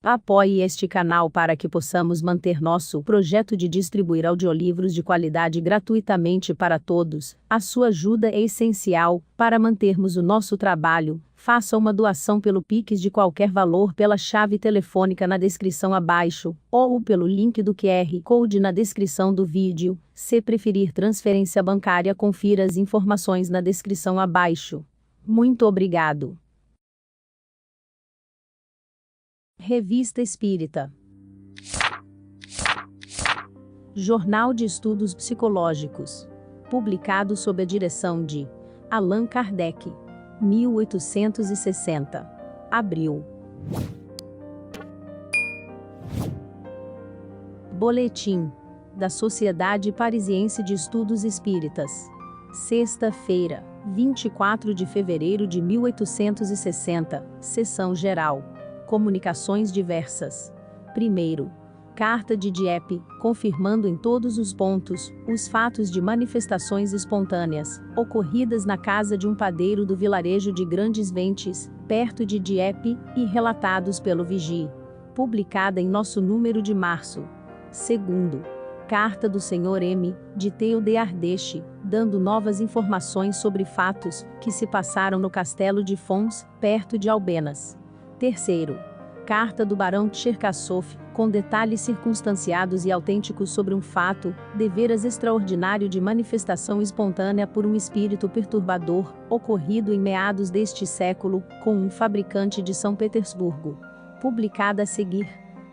Apoie este canal para que possamos manter nosso projeto de distribuir audiolivros de qualidade gratuitamente para todos. A sua ajuda é essencial para mantermos o nosso trabalho. Faça uma doação pelo Pix de qualquer valor pela chave telefônica na descrição abaixo, ou pelo link do QR Code na descrição do vídeo. Se preferir transferência bancária, confira as informações na descrição abaixo. Muito obrigado. Revista Espírita. Jornal de Estudos Psicológicos. Publicado sob a direção de Allan Kardec. 1860. Abril. Boletim da Sociedade Parisiense de Estudos Espíritas. Sexta-feira, 24 de fevereiro de 1860. Sessão geral. Comunicações diversas. Primeiro, carta de Dieppe, confirmando em todos os pontos os fatos de manifestações espontâneas ocorridas na casa de um padeiro do vilarejo de Grandes Ventes, perto de Dieppe, e relatados pelo Vigie. Publicada em nosso número de março. Segundo, carta do Sr. M. de Theo de Ardèche, dando novas informações sobre fatos que se passaram no castelo de Fons, perto de Albenas. Terceiro, carta do barão Tcherkassov, com detalhes circunstanciados e autênticos sobre um fato, deveras extraordinário de manifestação espontânea por um espírito perturbador, ocorrido em meados deste século, com um fabricante de São Petersburgo. Publicada a seguir.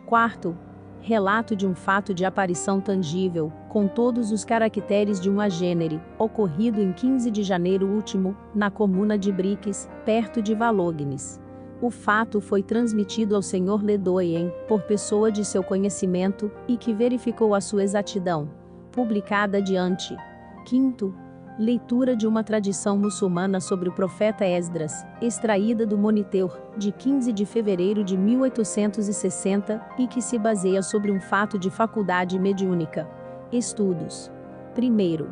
Quarto, relato de um fato de aparição tangível, com todos os caracteres de um agênere, ocorrido em 15 de janeiro último, na comuna de Briques, perto de Valognes. O fato foi transmitido ao Sr. Ledoyen, por pessoa de seu conhecimento, e que verificou a sua exatidão. Publicada adiante. Quinto, leitura de uma tradição muçulmana sobre o profeta Esdras, extraída do Moniteur, de 15 de fevereiro de 1860, e que se baseia sobre um fato de faculdade mediúnica. Estudos. Primeiro,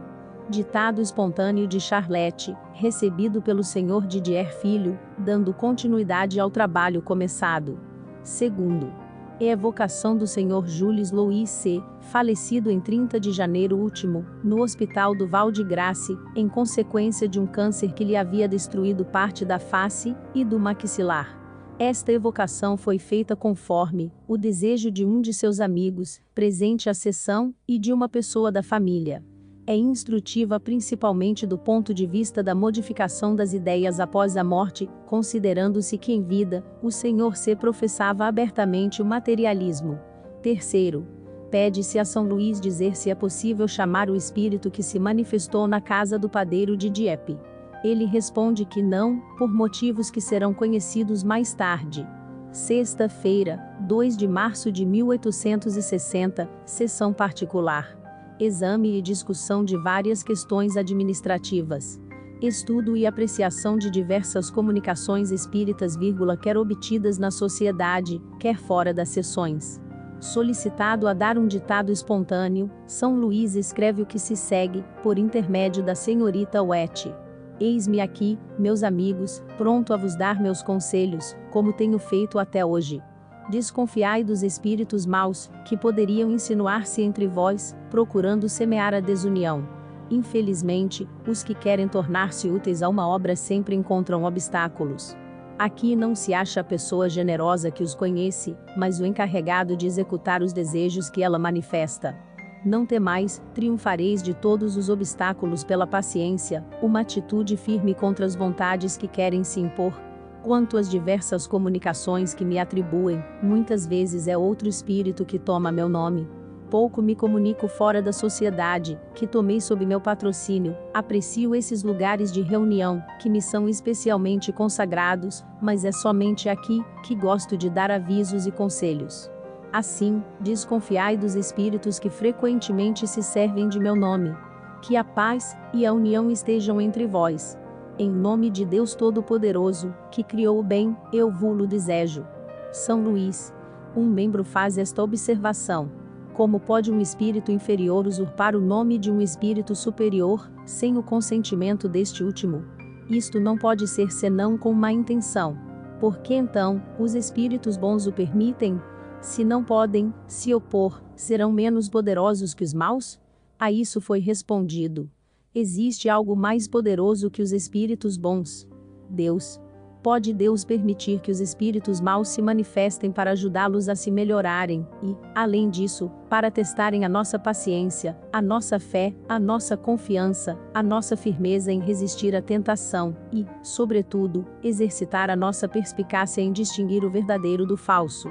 ditado espontâneo de Charlette, recebido pelo Sr. Didier Filho, dando continuidade ao trabalho começado. Segundo, evocação do Sr. Jules Louis C., falecido em 30 de janeiro último, no Hospital do Val-de-Grace, em consequência de um câncer que lhe havia destruído parte da face e do maxilar. Esta evocação foi feita conforme o desejo de um de seus amigos, presente à sessão, e de uma pessoa da família. É instrutiva principalmente do ponto de vista da modificação das ideias após a morte, considerando-se que em vida, o Sr. C. professava abertamente o materialismo. Terceiro, pede-se a São Luís dizer se é possível chamar o espírito que se manifestou na casa do padeiro de Dieppe. Ele responde que não, por motivos que serão conhecidos mais tarde. Sexta-feira, 2 de março de 1860, sessão particular. Exame e discussão de várias questões administrativas. Estudo e apreciação de diversas comunicações espíritas, quer obtidas na sociedade, quer fora das sessões. Solicitado a dar um ditado espontâneo, São Luís escreve o que se segue, por intermédio da senhorita Wet. Eis-me aqui, meus amigos, pronto a vos dar meus conselhos, como tenho feito até hoje. Desconfiai dos espíritos maus, que poderiam insinuar-se entre vós, procurando semear a desunião. Infelizmente, os que querem tornar-se úteis a uma obra sempre encontram obstáculos. Aqui não se acha a pessoa generosa que os conhece, mas o encarregado de executar os desejos que ela manifesta. Não temais, triunfareis de todos os obstáculos pela paciência, uma atitude firme contra as vontades que querem se impor. Quanto às diversas comunicações que me atribuem, muitas vezes é outro espírito que toma meu nome. Pouco me comunico fora da sociedade, que tomei sob meu patrocínio, aprecio esses lugares de reunião, que me são especialmente consagrados, mas é somente aqui, que gosto de dar avisos e conselhos. Assim, desconfiai dos espíritos que frequentemente se servem de meu nome. Que a paz e a união estejam entre vós. Em nome de Deus Todo-Poderoso, que criou o bem, eu vou-lo desejo. São Luís. Um membro faz esta observação. Como pode um espírito inferior usurpar o nome de um espírito superior, sem o consentimento deste último? Isto não pode ser senão com má intenção. Por que então os espíritos bons o permitem? Se não podem se opor, serão menos poderosos que os maus? A isso foi respondido: existe algo mais poderoso que os espíritos bons. Deus. Pode Deus permitir que os espíritos maus se manifestem para ajudá-los a se melhorarem e, além disso, para testarem a nossa paciência, a nossa fé, a nossa confiança, a nossa firmeza em resistir à tentação e, sobretudo, exercitar a nossa perspicácia em distinguir o verdadeiro do falso.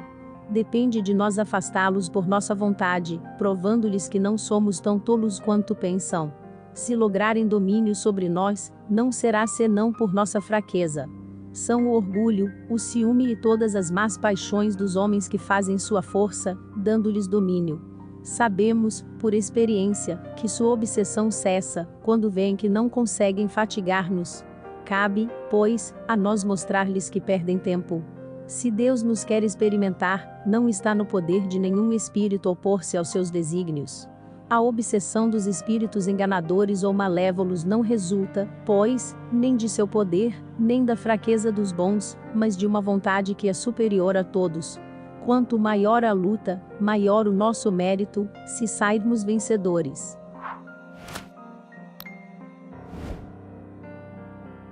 Depende de nós afastá-los por nossa vontade, provando-lhes que não somos tão tolos quanto pensam. Se lograrem domínio sobre nós, não será senão por nossa fraqueza. São o orgulho, o ciúme e todas as más paixões dos homens que fazem sua força, dando-lhes domínio. Sabemos, por experiência, que sua obsessão cessa, quando veem que não conseguem fatigar-nos. Cabe, pois, a nós mostrar-lhes que perdem tempo. Se Deus nos quer experimentar, não está no poder de nenhum espírito opor-se aos seus desígnios. A obsessão dos espíritos enganadores ou malévolos não resulta, pois, nem de seu poder, nem da fraqueza dos bons, mas de uma vontade que é superior a todos. Quanto maior a luta, maior o nosso mérito, se sairmos vencedores.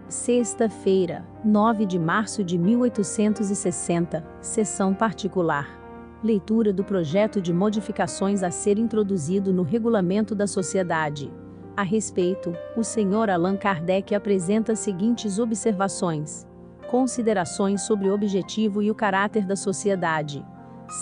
Sexta-feira, 9 de março de 1860, sessão particular. Leitura do projeto de modificações a ser introduzido no regulamento da sociedade. A respeito, o Sr. Allan Kardec apresenta as seguintes observações. Considerações sobre o objetivo e o caráter da sociedade.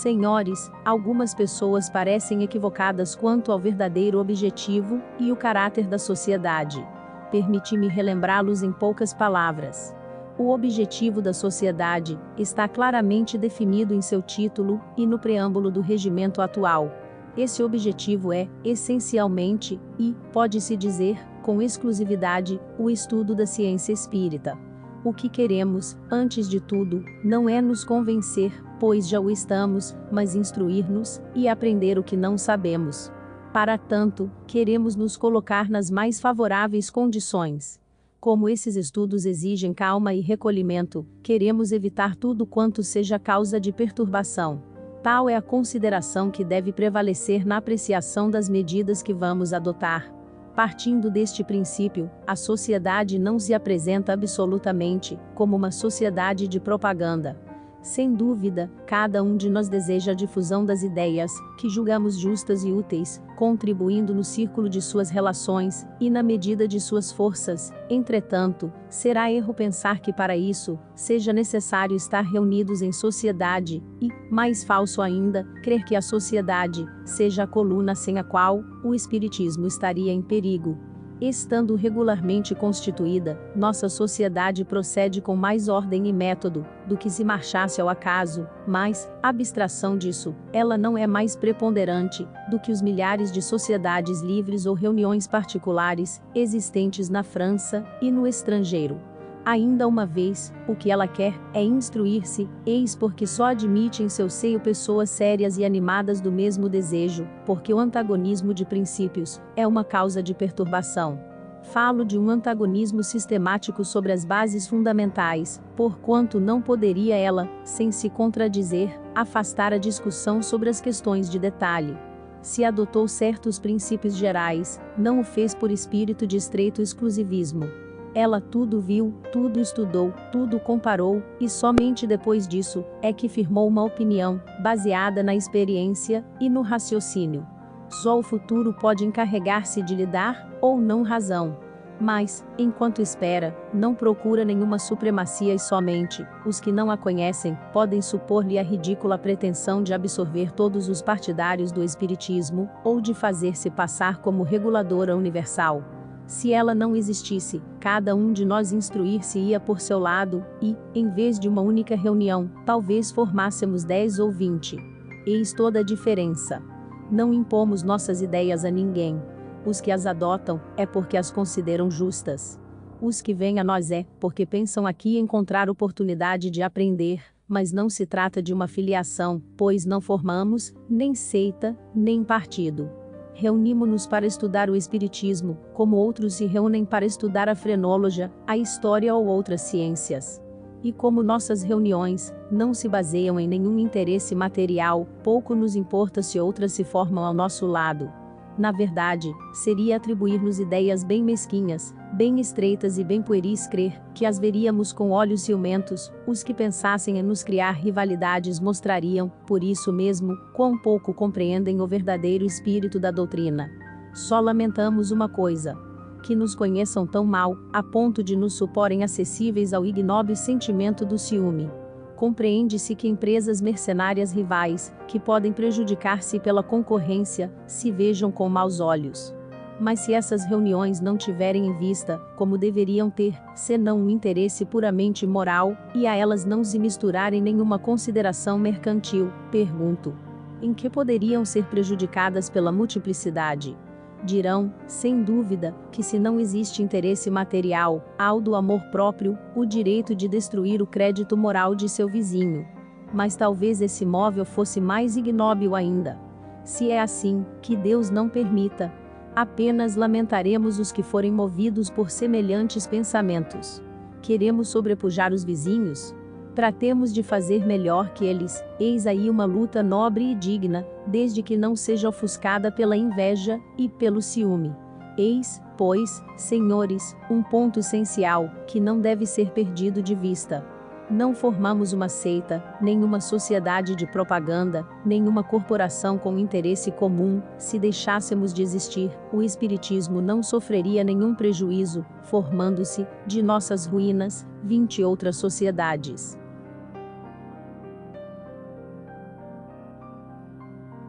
Senhores, algumas pessoas parecem equivocadas quanto ao verdadeiro objetivo e o caráter da sociedade. Permite-me relembrá-los em poucas palavras. O objetivo da sociedade está claramente definido em seu título e no preâmbulo do regimento atual. Esse objetivo é, essencialmente, e, pode-se dizer, com exclusividade, o estudo da ciência espírita. O que queremos, antes de tudo, não é nos convencer, pois já o estamos, mas instruir-nos e aprender o que não sabemos. Para tanto, queremos nos colocar nas mais favoráveis condições. Como esses estudos exigem calma e recolhimento, queremos evitar tudo quanto seja causa de perturbação. Tal é a consideração que deve prevalecer na apreciação das medidas que vamos adotar. Partindo deste princípio, a sociedade não se apresenta absolutamente como uma sociedade de propaganda. Sem dúvida, cada um de nós deseja a difusão das ideias, que julgamos justas e úteis, contribuindo no círculo de suas relações, e na medida de suas forças. Entretanto, será erro pensar que para isso, seja necessário estar reunidos em sociedade, e, mais falso ainda, crer que a sociedade seja a coluna sem a qual o espiritismo estaria em perigo. Estando regularmente constituída, nossa sociedade procede com mais ordem e método do que se marchasse ao acaso, mas, abstração disso, ela não é mais preponderante do que os milhares de sociedades livres ou reuniões particulares existentes na França e no estrangeiro. Ainda uma vez, o que ela quer é instruir-se, eis porque só admite em seu seio pessoas sérias e animadas do mesmo desejo, porque o antagonismo de princípios é uma causa de perturbação. Falo de um antagonismo sistemático sobre as bases fundamentais, porquanto não poderia ela, sem se contradizer, afastar a discussão sobre as questões de detalhe. Se adotou certos princípios gerais, não o fez por espírito de estreito exclusivismo. Ela tudo viu, tudo estudou, tudo comparou, e somente depois disso é que firmou uma opinião, baseada na experiência e no raciocínio. Só o futuro pode encarregar-se de lhe dar, ou não razão. Mas, enquanto espera, não procura nenhuma supremacia e somente, os que não a conhecem, podem supor-lhe a ridícula pretensão de absorver todos os partidários do espiritismo, ou de fazer-se passar como reguladora universal. Se ela não existisse, cada um de nós instruir-se-ia por seu lado, e, em vez de uma única reunião, talvez formássemos 10 ou 20. Eis toda a diferença. Não impomos nossas ideias a ninguém. Os que as adotam, é porque as consideram justas. Os que vêm a nós é, porque pensam aqui encontrar oportunidade de aprender, mas não se trata de uma filiação, pois não formamos, nem seita, nem partido. Reunimo-nos para estudar o espiritismo, como outros se reúnem para estudar a frenologia, a história ou outras ciências. E como nossas reuniões não se baseiam em nenhum interesse material, pouco nos importa se outras se formam ao nosso lado. Na verdade, seria atribuir-nos ideias bem mesquinhas, bem estreitas e bem pueris crer que as veríamos com olhos ciumentos. Os que pensassem em nos criar rivalidades mostrariam, por isso mesmo, quão pouco compreendem o verdadeiro espírito da doutrina. Só lamentamos uma coisa: que nos conheçam tão mal, a ponto de nos suporem acessíveis ao ignóbil sentimento do ciúme. Compreende-se que empresas mercenárias rivais, que podem prejudicar-se pela concorrência, se vejam com maus olhos. Mas se essas reuniões não tiverem em vista, como deveriam ter, senão um interesse puramente moral, e a elas não se misturarem nenhuma consideração mercantil, pergunto: em que poderiam ser prejudicadas pela multiplicidade? Dirão, sem dúvida, que se não existe interesse material, há o do amor próprio, o direito de destruir o crédito moral de seu vizinho. Mas talvez esse móvel fosse mais ignóbil ainda. Se é assim, que Deus não permita. Apenas lamentaremos os que forem movidos por semelhantes pensamentos. Queremos sobrepujar os vizinhos? Tratemos de fazer melhor que eles. Eis aí uma luta nobre e digna, desde que não seja ofuscada pela inveja e pelo ciúme. Eis, pois, senhores, um ponto essencial, que não deve ser perdido de vista. Não formamos uma seita, nenhuma sociedade de propaganda, nenhuma corporação com interesse comum. Se deixássemos de existir, o espiritismo não sofreria nenhum prejuízo, formando-se, de nossas ruínas, 20 outras sociedades.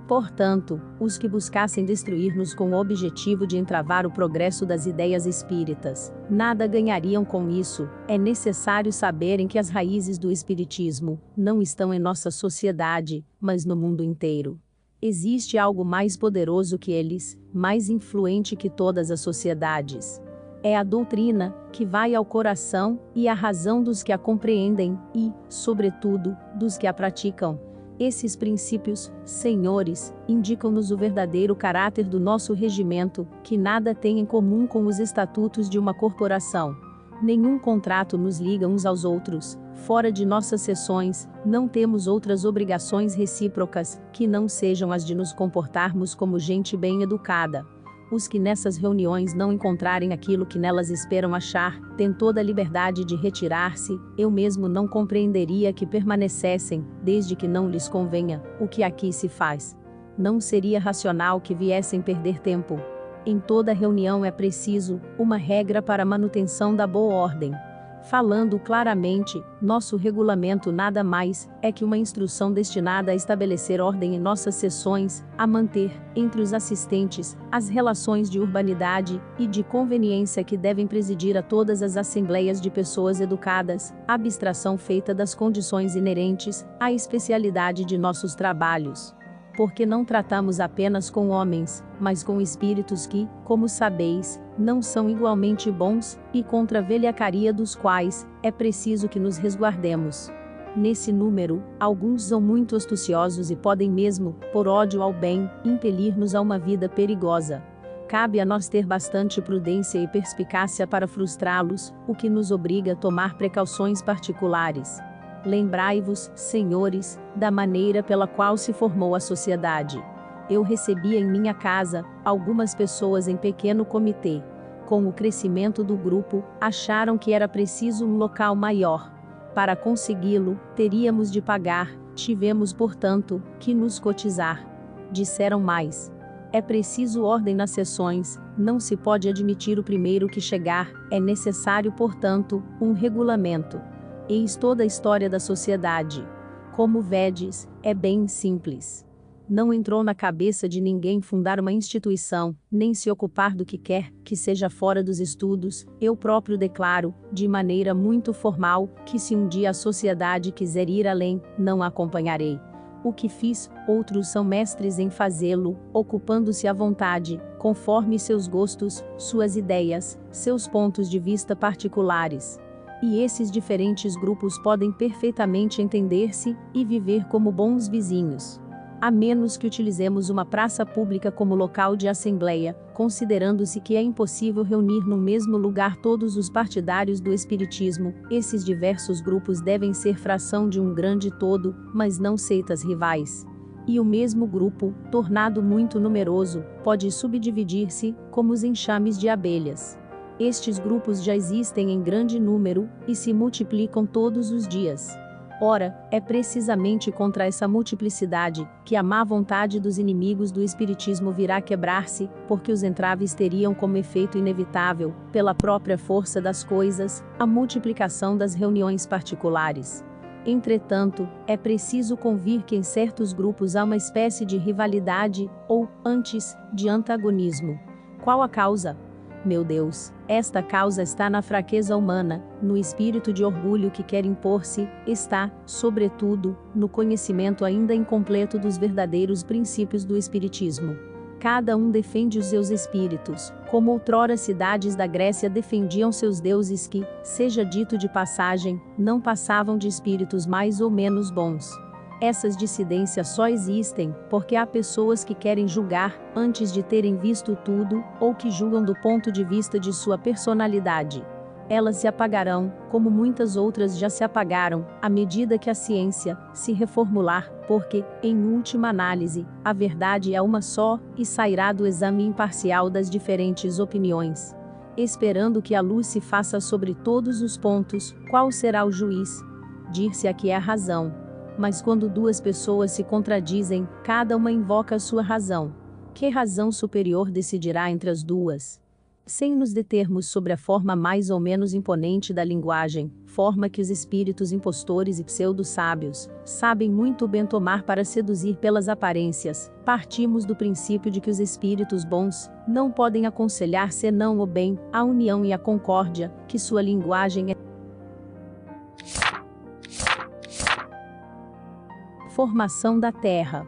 Portanto, os que buscassem destruir-nos com o objetivo de entravar o progresso das ideias espíritas, nada ganhariam com isso. É necessário saberem que as raízes do espiritismo não estão em nossa sociedade, mas no mundo inteiro. Existe algo mais poderoso que eles, mais influente que todas as sociedades. É a doutrina, que vai ao coração e à razão dos que a compreendem e, sobretudo, dos que a praticam. Esses princípios, senhores, indicam-nos o verdadeiro caráter do nosso regimento, que nada tem em comum com os estatutos de uma corporação. Nenhum contrato nos liga uns aos outros. Fora de nossas sessões, não temos outras obrigações recíprocas, que não sejam as de nos comportarmos como gente bem educada. Os que nessas reuniões não encontrarem aquilo que nelas esperam achar, têm toda a liberdade de retirar-se. Eu mesmo não compreenderia que permanecessem, desde que não lhes convenha, o que aqui se faz. Não seria racional que viessem perder tempo. Em toda reunião é preciso uma regra para a manutenção da boa ordem. Falando claramente, nosso regulamento nada mais é que uma instrução destinada a estabelecer ordem em nossas sessões, a manter, entre os assistentes, as relações de urbanidade e de conveniência que devem presidir a todas as assembleias de pessoas educadas, abstração feita das condições inerentes à especialidade de nossos trabalhos. Porque não tratamos apenas com homens, mas com espíritos que, como sabeis, não são igualmente bons, e contra a velhacaria dos quais é preciso que nos resguardemos. Nesse número, alguns são muito astuciosos e podem mesmo, por ódio ao bem, impelir-nos a uma vida perigosa. Cabe a nós ter bastante prudência e perspicácia para frustrá-los, o que nos obriga a tomar precauções particulares. Lembrai-vos, senhores, da maneira pela qual se formou a sociedade. Eu recebia em minha casa algumas pessoas em pequeno comitê. Com o crescimento do grupo, acharam que era preciso um local maior. Para consegui-lo, teríamos de pagar, tivemos, portanto, que nos cotizar. Disseram mais: é preciso ordem nas sessões, não se pode admitir o primeiro que chegar, é necessário, portanto, um regulamento. Eis toda a história da sociedade. Como vedes, é bem simples. Não entrou na cabeça de ninguém fundar uma instituição, nem se ocupar do que quer que seja fora dos estudos. Eu próprio declaro, de maneira muito formal, que se um dia a sociedade quiser ir além, não a acompanharei. O que fiz, outros são mestres em fazê-lo, ocupando-se à vontade, conforme seus gostos, suas ideias, seus pontos de vista particulares. E esses diferentes grupos podem perfeitamente entender-se e viver como bons vizinhos. a menos que utilizemos uma praça pública como local de assembleia, considerando-se que é impossível reunir no mesmo lugar todos os partidários do espiritismo. Esses diversos grupos devem ser fração de um grande todo, mas não seitas rivais. E o mesmo grupo, tornado muito numeroso, pode subdividir-se, como os enxames de abelhas. Estes grupos já existem em grande número, e se multiplicam todos os dias. Ora, é precisamente contra essa multiplicidade, que a má vontade dos inimigos do espiritismo virá quebrar-se, porque os entraves teriam como efeito inevitável, pela própria força das coisas, a multiplicação das reuniões particulares. Entretanto, é preciso convir que em certos grupos há uma espécie de rivalidade, ou, antes, de antagonismo. Qual a causa? Meu Deus, esta causa está na fraqueza humana, no espírito de orgulho que quer impor-se, está, sobretudo, no conhecimento ainda incompleto dos verdadeiros princípios do espiritismo. Cada um defende os seus espíritos, como outrora cidades da Grécia defendiam seus deuses que, seja dito de passagem, não passavam de espíritos mais ou menos bons. Essas dissidências só existem porque há pessoas que querem julgar antes de terem visto tudo, ou que julgam do ponto de vista de sua personalidade. Elas se apagarão, como muitas outras já se apagaram, à medida que a ciência se reformular, porque, em última análise, a verdade é uma só, e sairá do exame imparcial das diferentes opiniões. Esperando que a luz se faça sobre todos os pontos, qual será o juiz? Dir-se-á que é a razão. Mas quando duas pessoas se contradizem, cada uma invoca a sua razão. Que razão superior decidirá entre as duas? Sem nos determos sobre a forma mais ou menos imponente da linguagem, forma que os espíritos impostores e pseudo-sábios sabem muito bem tomar para seduzir pelas aparências, partimos do princípio de que os espíritos bons não podem aconselhar senão o bem, a união e a concórdia, que sua linguagem é formação da Terra.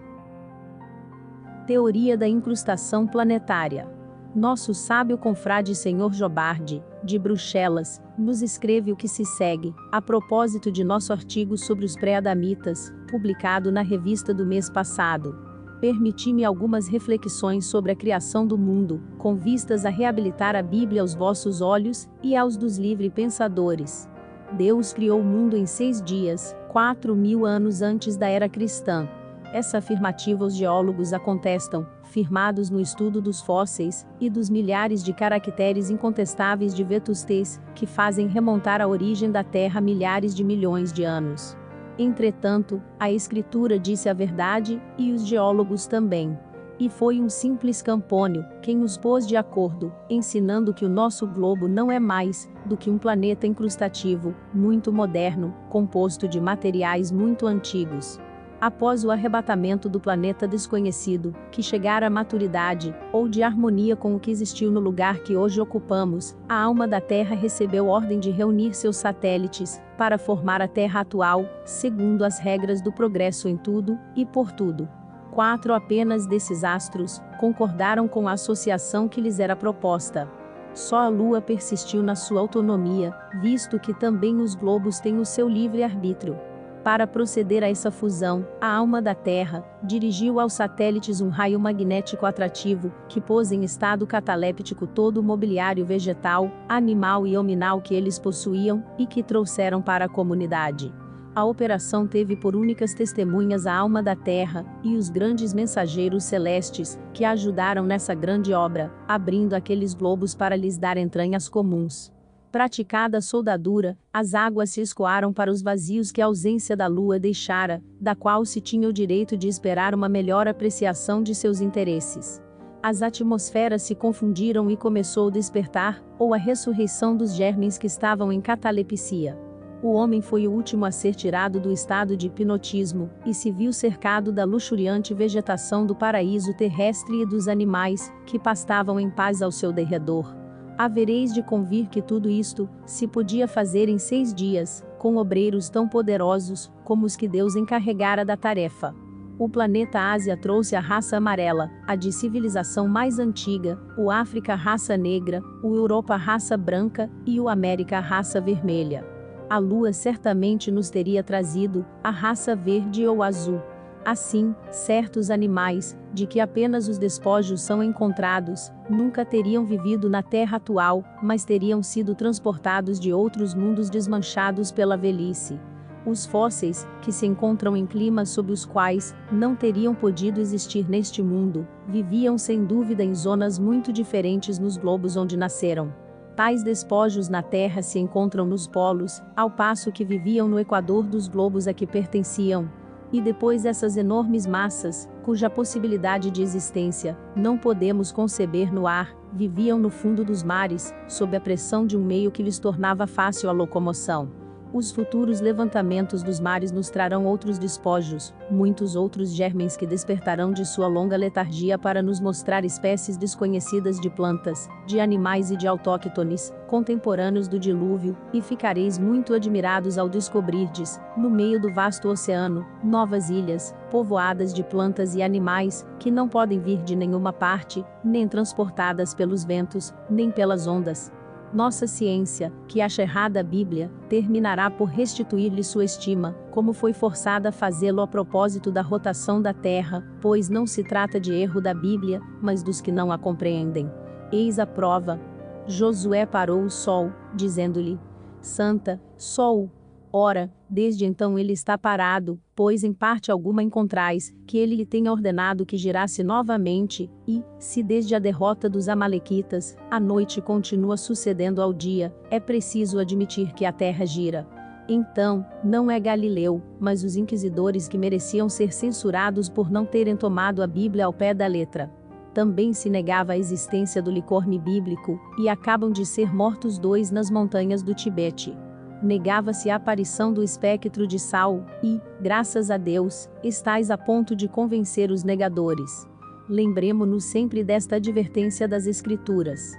Teoria da incrustação planetária. Nosso sábio confrade Sr. Jobardi, de Bruxelas, nos escreve o que se segue, a propósito de nosso artigo sobre os pré-adamitas, publicado na revista do mês passado. Permiti-me algumas reflexões sobre a criação do mundo, com vistas a reabilitar a Bíblia aos vossos olhos e aos dos livre-pensadores. Deus criou o mundo em 6 dias, 4.000 anos antes da era cristã. Essa afirmativa os geólogos a contestam, firmados no estudo dos fósseis, e dos milhares de caracteres incontestáveis de vetustez, que fazem remontar a origem da Terra a milhares de milhões de anos. Entretanto, a Escritura disse a verdade, e os geólogos também. E foi um simples Campônio quem os pôs de acordo, ensinando que o nosso globo não é mais do que um planeta incrustativo, muito moderno, composto de materiais muito antigos. Após o arrebatamento do planeta desconhecido, que chegara à maturidade, ou de harmonia com o que existiu no lugar que hoje ocupamos, a alma da Terra recebeu ordem de reunir seus satélites, para formar a Terra atual, segundo as regras do progresso em tudo, e por tudo. 4 apenas desses astros concordaram com a associação que lhes era proposta. Só a Lua persistiu na sua autonomia, visto que também os globos têm o seu livre-arbítrio. Para proceder a essa fusão, a alma da Terra dirigiu aos satélites um raio magnético atrativo, que pôs em estado cataléptico todo o mobiliário vegetal, animal e hominal que eles possuíam, e que trouxeram para a comunidade. A operação teve por únicas testemunhas a alma da Terra, e os grandes mensageiros celestes, que a ajudaram nessa grande obra, abrindo aqueles globos para lhes dar entranhas comuns. Praticada a soldadura, as águas se escoaram para os vazios que a ausência da Lua deixara, da qual se tinha o direito de esperar uma melhor apreciação de seus interesses. As atmosferas se confundiram e começou o despertar, ou a ressurreição dos germens que estavam em catalepsia. O homem foi o último a ser tirado do estado de hipnotismo, e se viu cercado da luxuriante vegetação do paraíso terrestre e dos animais, que pastavam em paz ao seu derredor. Havereis de convir que tudo isto se podia fazer em 6 dias, com obreiros tão poderosos como os que Deus encarregara da tarefa. O planeta Ásia trouxe a raça amarela, a de civilização mais antiga, o África a raça negra, o Europa a raça branca, e o América a raça vermelha. A Lua certamente nos teria trazido a raça verde ou azul. Assim, certos animais, de que apenas os despojos são encontrados, nunca teriam vivido na Terra atual, mas teriam sido transportados de outros mundos desmanchados pela velhice. Os fósseis, que se encontram em climas sob os quais não teriam podido existir neste mundo, viviam sem dúvida em zonas muito diferentes nos globos onde nasceram. Tais despojos na Terra se encontram nos polos, ao passo que viviam no equador dos globos a que pertenciam. E depois essas enormes massas, cuja possibilidade de existência não podemos conceber no ar, viviam no fundo dos mares, sob a pressão de um meio que lhes tornava fácil a locomoção. Os futuros levantamentos dos mares nos trarão outros despojos, muitos outros germens que despertarão de sua longa letargia para nos mostrar espécies desconhecidas de plantas, de animais e de autóctones, contemporâneos do dilúvio, e ficareis muito admirados ao descobrirdes, no meio do vasto oceano, novas ilhas, povoadas de plantas e animais, que não podem vir de nenhuma parte, nem transportadas pelos ventos, nem pelas ondas. Nossa ciência, que acha errada a Bíblia, terminará por restituir-lhe sua estima, como foi forçada a fazê-lo a propósito da rotação da Terra, pois não se trata de erro da Bíblia, mas dos que não a compreendem. Eis a prova. Josué parou o sol, dizendo-lhe: Santa, Sol. Ora, desde então ele está parado, pois em parte alguma encontrais, que ele lhe tenha ordenado que girasse novamente, e, se desde a derrota dos Amalequitas, a noite continua sucedendo ao dia, é preciso admitir que a terra gira. Então, não é Galileu, mas os inquisidores que mereciam ser censurados por não terem tomado a Bíblia ao pé da letra. Também se negava a existência do licorne bíblico, e acabam de ser mortos 2 nas montanhas do Tibete. Negava-se a aparição do espectro de Saul, e, graças a Deus, estais a ponto de convencer os negadores. Lembremo-nos sempre desta advertência das Escrituras.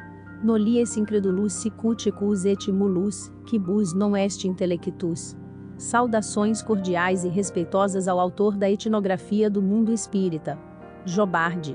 Nolies incredulus sicuticus et mulus, quibus non est intellectus. Saudações cordiais e respeitosas ao autor da etnografia do mundo espírita. Jobardi.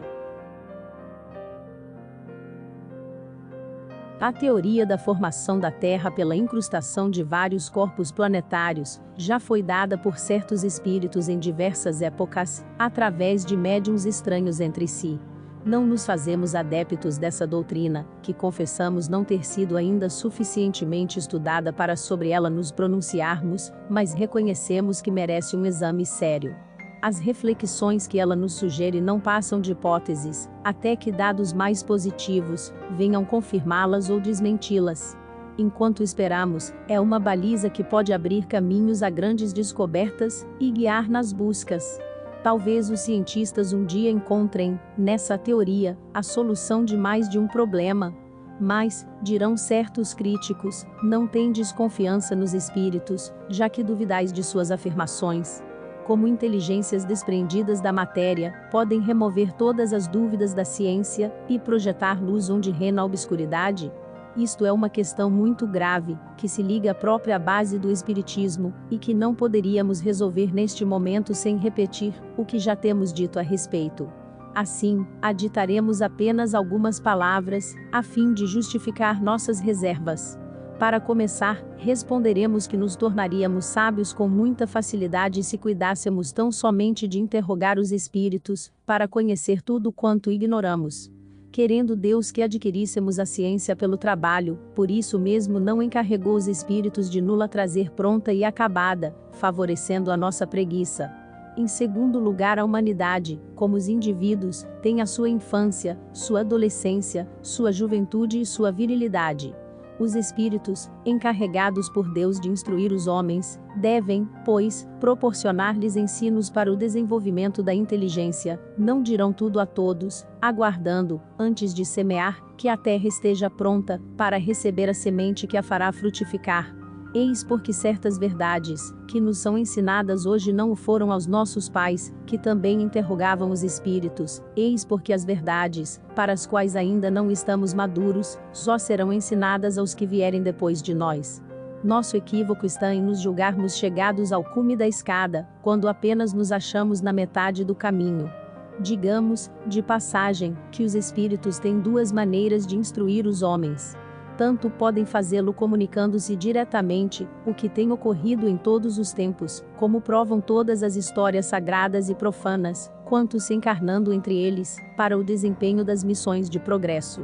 A teoria da formação da Terra pela incrustação de vários corpos planetários já foi dada por certos espíritos em diversas épocas, através de médiuns estranhos entre si. Não nos fazemos adeptos dessa doutrina, que confessamos não ter sido ainda suficientemente estudada para sobre ela nos pronunciarmos, mas reconhecemos que merece um exame sério. As reflexões que ela nos sugere não passam de hipóteses, até que dados mais positivos venham confirmá-las ou desmenti-las. Enquanto esperamos, é uma baliza que pode abrir caminhos a grandes descobertas e guiar nas buscas. Talvez os cientistas um dia encontrem, nessa teoria, a solução de mais de um problema. Mas, dirão certos críticos, não tendes confiança nos espíritos, já que duvidais de suas afirmações. Como inteligências desprendidas da matéria, podem remover todas as dúvidas da ciência e projetar luz onde reina a obscuridade? Isto é uma questão muito grave, que se liga à própria base do espiritismo, e que não poderíamos resolver neste momento sem repetir o que já temos dito a respeito. Assim, aditaremos apenas algumas palavras, a fim de justificar nossas reservas. Para começar, responderemos que nos tornaríamos sábios com muita facilidade se cuidássemos tão somente de interrogar os espíritos, para conhecer tudo quanto ignoramos. Querendo Deus que adquiríssemos a ciência pelo trabalho, por isso mesmo não encarregou os espíritos de nula trazer pronta e acabada, favorecendo a nossa preguiça. Em segundo lugar, a humanidade, como os indivíduos, tem a sua infância, sua adolescência, sua juventude e sua virilidade. Os espíritos, encarregados por Deus de instruir os homens, devem, pois, proporcionar-lhes ensinos para o desenvolvimento da inteligência. Não dirão tudo a todos, aguardando, antes de semear, que a terra esteja pronta, para receber a semente que a fará frutificar. Eis porque certas verdades, que nos são ensinadas hoje não o foram aos nossos pais, que também interrogavam os espíritos. Eis porque as verdades, para as quais ainda não estamos maduros, só serão ensinadas aos que vierem depois de nós. Nosso equívoco está em nos julgarmos chegados ao cume da escada, quando apenas nos achamos na metade do caminho. Digamos, de passagem, que os espíritos têm 2 maneiras de instruir os homens. tanto podem fazê-lo comunicando-se diretamente, o que tem ocorrido em todos os tempos, como provam todas as histórias sagradas e profanas, quanto se encarnando entre eles, para o desempenho das missões de progresso.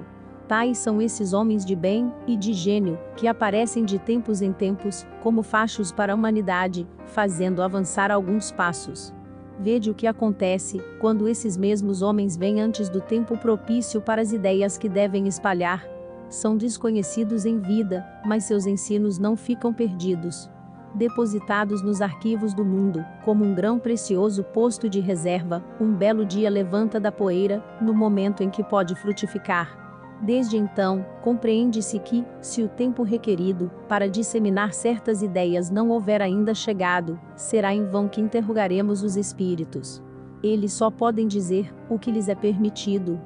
Tais são esses homens de bem e de gênio, que aparecem de tempos em tempos, como fachos para a humanidade, fazendo avançar alguns passos. Vede o que acontece, quando esses mesmos homens vêm antes do tempo propício para as ideias que devem espalhar. São desconhecidos em vida, mas seus ensinos não ficam perdidos. Depositados nos arquivos do mundo, como um grão precioso posto de reserva, um belo dia levanta da poeira, no momento em que pode frutificar. Desde então, compreende-se que, se o tempo requerido, para disseminar certas ideias não houver ainda chegado, será em vão que interrogaremos os espíritos. Eles só podem dizer o que lhes é permitido.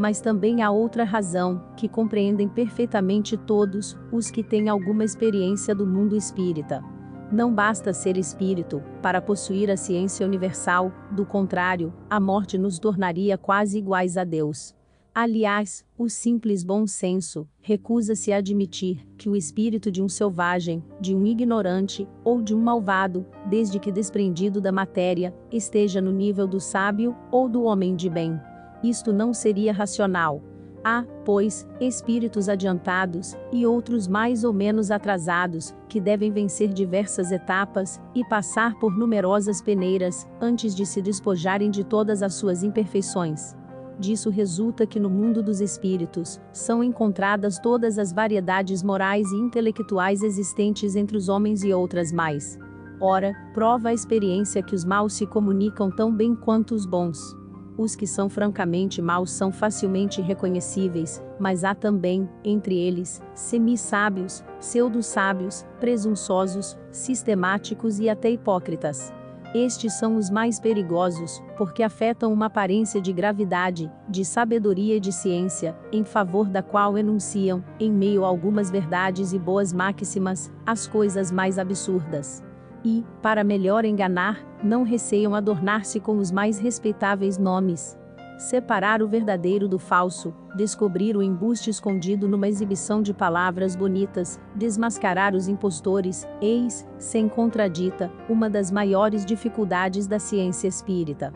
Mas também há outra razão, que compreendem perfeitamente todos os que têm alguma experiência do mundo espírita. Não basta ser espírito, para possuir a ciência universal, do contrário, a morte nos tornaria quase iguais a Deus. Aliás, o simples bom senso recusa-se a admitir que o espírito de um selvagem, de um ignorante, ou de um malvado, desde que desprendido da matéria, esteja no nível do sábio ou do homem de bem. Isto não seria racional. Há, pois, espíritos adiantados, e outros mais ou menos atrasados, que devem vencer diversas etapas, e passar por numerosas peneiras, antes de se despojarem de todas as suas imperfeições. Disso resulta que no mundo dos espíritos, são encontradas todas as variedades morais e intelectuais existentes entre os homens e outras mais. Ora, prova a experiência que os maus se comunicam tão bem quanto os bons. Os que são francamente maus são facilmente reconhecíveis, mas há também, entre eles, semi-sábios, pseudo-sábios, presunçosos, sistemáticos e até hipócritas. Estes são os mais perigosos, porque afetam uma aparência de gravidade, de sabedoria e de ciência, em favor da qual enunciam, em meio a algumas verdades e boas máximas, as coisas mais absurdas. E, para melhor enganar, não receiam adornar-se com os mais respeitáveis nomes. Separar o verdadeiro do falso, descobrir o embuste escondido numa exibição de palavras bonitas, desmascarar os impostores, eis, sem contradita, uma das maiores dificuldades da ciência espírita.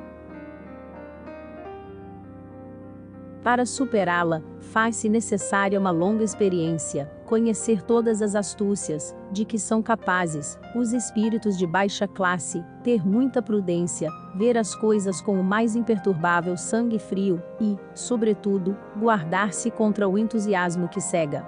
Para superá-la, faz-se necessária uma longa experiência, conhecer todas as astúcias, de que são capazes, os espíritos de baixa classe, ter muita prudência, ver as coisas com o mais imperturbável sangue frio, e, sobretudo, guardar-se contra o entusiasmo que cega.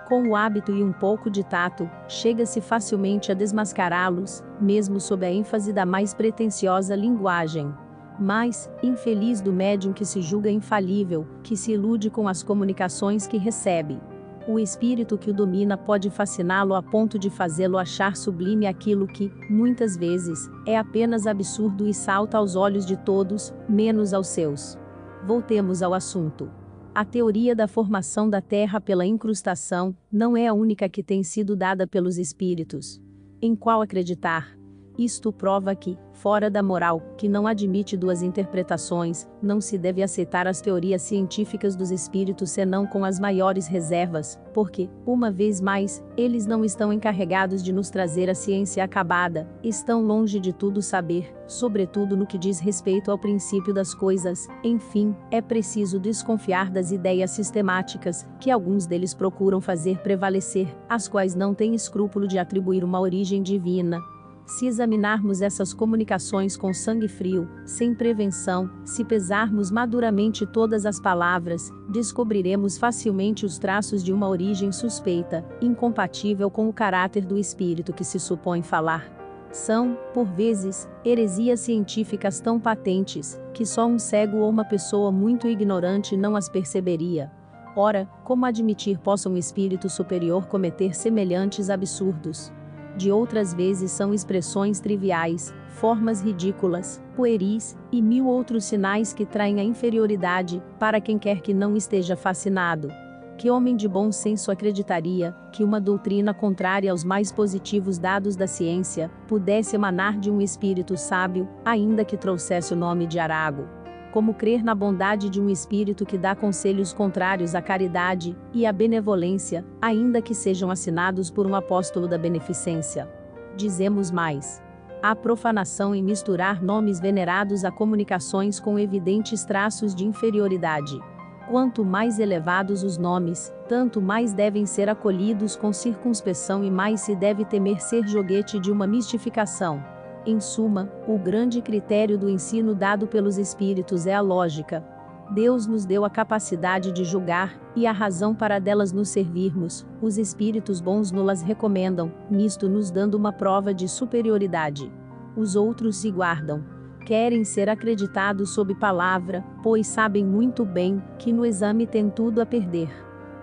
Com o hábito e um pouco de tato, chega-se facilmente a desmascará-los, mesmo sob a ênfase da mais pretensiosa linguagem. Mas, infeliz do médium que se julga infalível, que se ilude com as comunicações que recebe. O espírito que o domina pode fasciná-lo a ponto de fazê-lo achar sublime aquilo que, muitas vezes, é apenas absurdo e salta aos olhos de todos, menos aos seus. Voltemos ao assunto. A teoria da formação da Terra pela incrustação não é a única que tem sido dada pelos espíritos. Em qual acreditar? Isto prova que, fora da moral, que não admite duas interpretações, não se deve aceitar as teorias científicas dos espíritos senão com as maiores reservas, porque, uma vez mais, eles não estão encarregados de nos trazer a ciência acabada, estão longe de tudo saber, sobretudo no que diz respeito ao princípio das coisas. Enfim, é preciso desconfiar das ideias sistemáticas, que alguns deles procuram fazer prevalecer, às quais não têm escrúpulo de atribuir uma origem divina. Se examinarmos essas comunicações com sangue frio, sem prevenção, se pesarmos maduramente todas as palavras, descobriremos facilmente os traços de uma origem suspeita, incompatível com o caráter do espírito que se supõe falar. São, por vezes, heresias científicas tão patentes, que só um cego ou uma pessoa muito ignorante não as perceberia. Ora, como admitir possa um espírito superior cometer semelhantes absurdos? De outras vezes são expressões triviais, formas ridículas, pueris, e mil outros sinais que traem a inferioridade, para quem quer que não esteja fascinado. Que homem de bom senso acreditaria, que uma doutrina contrária aos mais positivos dados da ciência, pudesse emanar de um espírito sábio, ainda que trouxesse o nome de Arago? como crer na bondade de um espírito que dá conselhos contrários à caridade e à benevolência, ainda que sejam assinados por um apóstolo da beneficência. Dizemos mais. Há profanação em misturar nomes venerados a comunicações com evidentes traços de inferioridade. Quanto mais elevados os nomes, tanto mais devem ser acolhidos com circunspeção e mais se deve temer ser joguete de uma mistificação. Em suma, o grande critério do ensino dado pelos espíritos é a lógica. Deus nos deu a capacidade de julgar, e a razão para delas nos servirmos. Os espíritos bons nos recomendam, nisto nos dando uma prova de superioridade. Os outros se guardam. Querem ser acreditados sob palavra, pois sabem muito bem que no exame tem tudo a perder.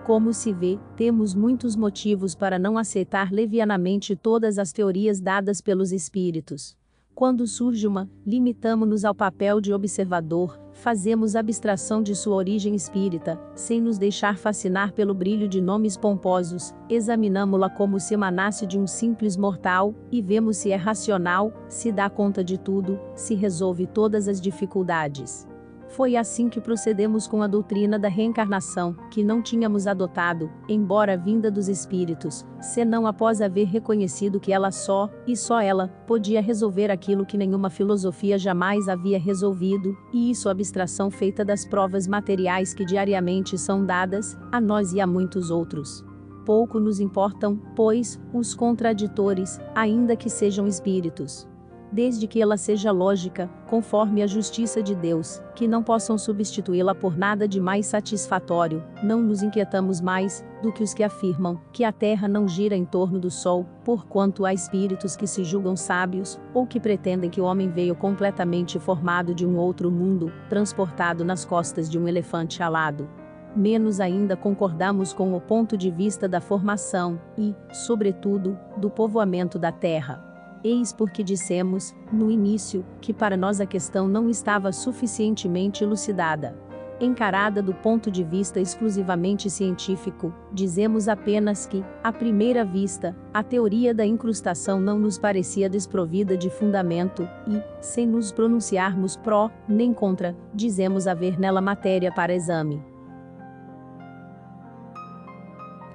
Como se vê, temos muitos motivos para não aceitar levianamente todas as teorias dadas pelos espíritos. Quando surge uma, limitamo-nos ao papel de observador, fazemos abstração de sua origem espírita, sem nos deixar fascinar pelo brilho de nomes pomposos, examinamo-la como se emanasse de um simples mortal, e vemos se é racional, se dá conta de tudo, se resolve todas as dificuldades. Foi assim que procedemos com a doutrina da reencarnação, que não tínhamos adotado, embora vinda dos espíritos, senão após haver reconhecido que ela só, e só ela, podia resolver aquilo que nenhuma filosofia jamais havia resolvido, e isso abstração feita das provas materiais que diariamente são dadas, a nós e a muitos outros. Pouco nos importam, pois, os contraditores, ainda que sejam espíritos. Desde que ela seja lógica, conforme a justiça de Deus, que não possam substituí-la por nada de mais satisfatório, não nos inquietamos mais do que os que afirmam que a Terra não gira em torno do Sol, porquanto há espíritos que se julgam sábios, ou que pretendem que o homem veio completamente formado de um outro mundo, transportado nas costas de um elefante alado. Menos ainda concordamos com o ponto de vista da formação e, sobretudo, do povoamento da Terra. Eis porque dissemos, no início, que para nós a questão não estava suficientemente elucidada. Encarada do ponto de vista exclusivamente científico, dizemos apenas que, à primeira vista, a teoria da incrustação não nos parecia desprovida de fundamento, e, sem nos pronunciarmos pró, nem contra, dizemos haver nela matéria para exame.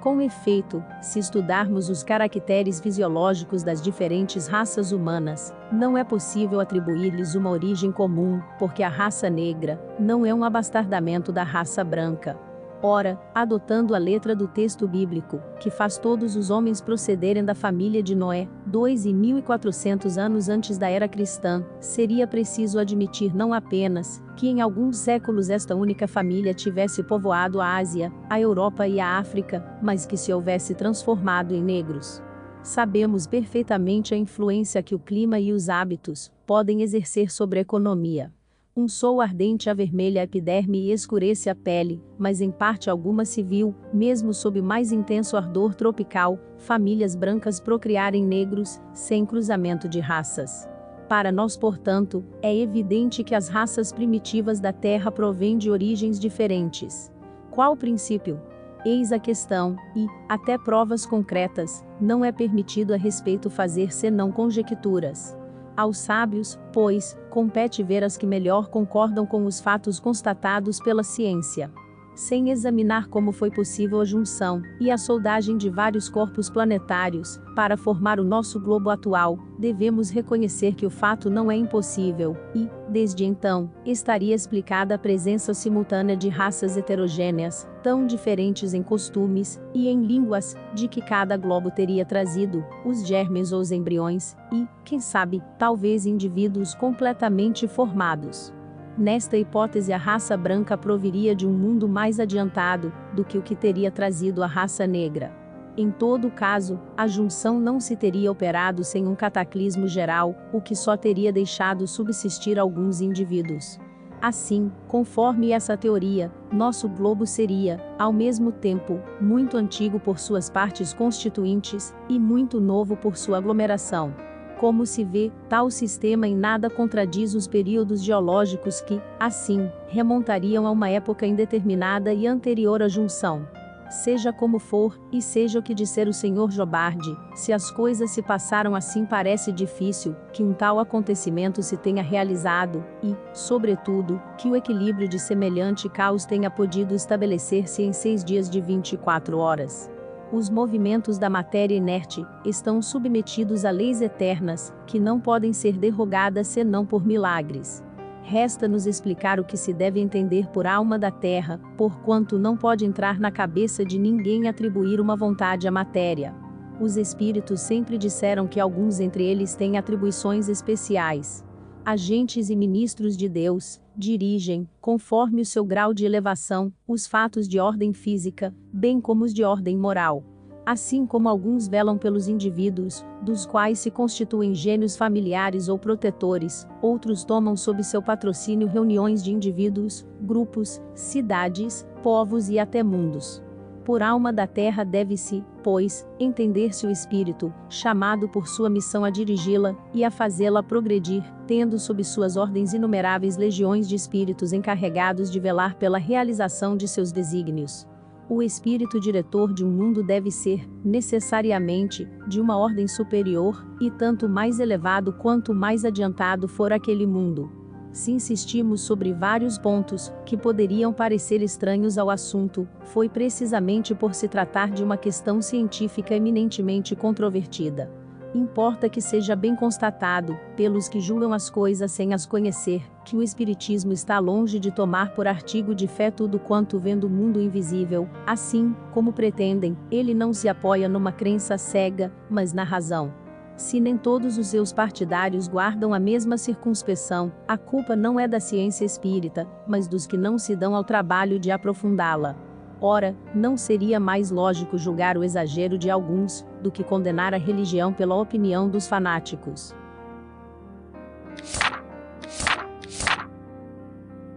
Com efeito, se estudarmos os caracteres fisiológicos das diferentes raças humanas, não é possível atribuir-lhes uma origem comum, porque a raça negra não é um abastardamento da raça branca. Ora, adotando a letra do texto bíblico, que faz todos os homens procederem da família de Noé, 2.400 anos antes da era cristã, seria preciso admitir não apenas que em alguns séculos esta única família tivesse povoado a Ásia, a Europa e a África, mas que se houvesse transformado em negros. Sabemos perfeitamente a influência que o clima e os hábitos podem exercer sobre a economia. Um sol ardente avermelha a epiderme e escurece a pele, mas em parte alguma se viu, mesmo sob mais intenso ardor tropical, famílias brancas procriarem negros, sem cruzamento de raças. Para nós, portanto, é evidente que as raças primitivas da Terra provêm de origens diferentes. Qual o princípio? Eis a questão, e, até provas concretas, não é permitido a respeito fazer senão conjecturas. Aos sábios, pois, compete ver as que melhor concordam com os fatos constatados pela ciência. Sem examinar como foi possível a junção e a soldagem de vários corpos planetários, para formar o nosso globo atual, devemos reconhecer que o fato não é impossível, e, desde então, estaria explicada a presença simultânea de raças heterogêneas, tão diferentes em costumes e em línguas, de que cada globo teria trazido os germes ou os embriões, e, quem sabe, talvez indivíduos completamente formados. Nesta hipótese, a raça branca proviria de um mundo mais adiantado do que o que teria trazido a raça negra. Em todo caso, a junção não se teria operado sem um cataclismo geral, o que só teria deixado subsistir alguns indivíduos. Assim, conforme essa teoria, nosso globo seria, ao mesmo tempo, muito antigo por suas partes constituintes e muito novo por sua aglomeração. Como se vê, tal sistema em nada contradiz os períodos geológicos que, assim, remontariam a uma época indeterminada e anterior à junção. Seja como for, e seja o que disser o Sr. Jobardi, se as coisas se passaram assim, parece difícil que um tal acontecimento se tenha realizado, e, sobretudo, que o equilíbrio de semelhante caos tenha podido estabelecer-se em 6 dias de 24 horas. Os movimentos da matéria inerte estão submetidos a leis eternas, que não podem ser derrogadas senão por milagres. Resta-nos explicar o que se deve entender por alma da terra, porquanto não pode entrar na cabeça de ninguém atribuir uma vontade à matéria. Os espíritos sempre disseram que alguns entre eles têm atribuições especiais. Agentes e ministros de Deus dirigem, conforme o seu grau de elevação, os fatos de ordem física, bem como os de ordem moral. Assim como alguns velam pelos indivíduos, dos quais se constituem gênios familiares ou protetores, outros tomam sob seu patrocínio reuniões de indivíduos, grupos, cidades, povos e até mundos. Por alma da terra deve-se, pois, entender-se o espírito, chamado por sua missão a dirigi-la, e a fazê-la progredir, tendo sob suas ordens inumeráveis legiões de espíritos encarregados de velar pela realização de seus desígnios. O espírito diretor de um mundo deve ser, necessariamente, de uma ordem superior, e tanto mais elevado quanto mais adiantado for aquele mundo. Se insistimos sobre vários pontos, que poderiam parecer estranhos ao assunto, foi precisamente por se tratar de uma questão científica eminentemente controvertida. Importa que seja bem constatado, pelos que julgam as coisas sem as conhecer, que o Espiritismo está longe de tomar por artigo de fé tudo quanto vê do mundo invisível. Assim, como pretendem, ele não se apoia numa crença cega, mas na razão. Se nem todos os seus partidários guardam a mesma circunspeção, a culpa não é da ciência espírita, mas dos que não se dão ao trabalho de aprofundá-la. Ora, não seria mais lógico julgar o exagero de alguns, do que condenar a religião pela opinião dos fanáticos.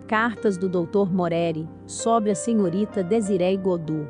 Cartas do Dr. Moreri, sobre a senhorita Desiree Godu.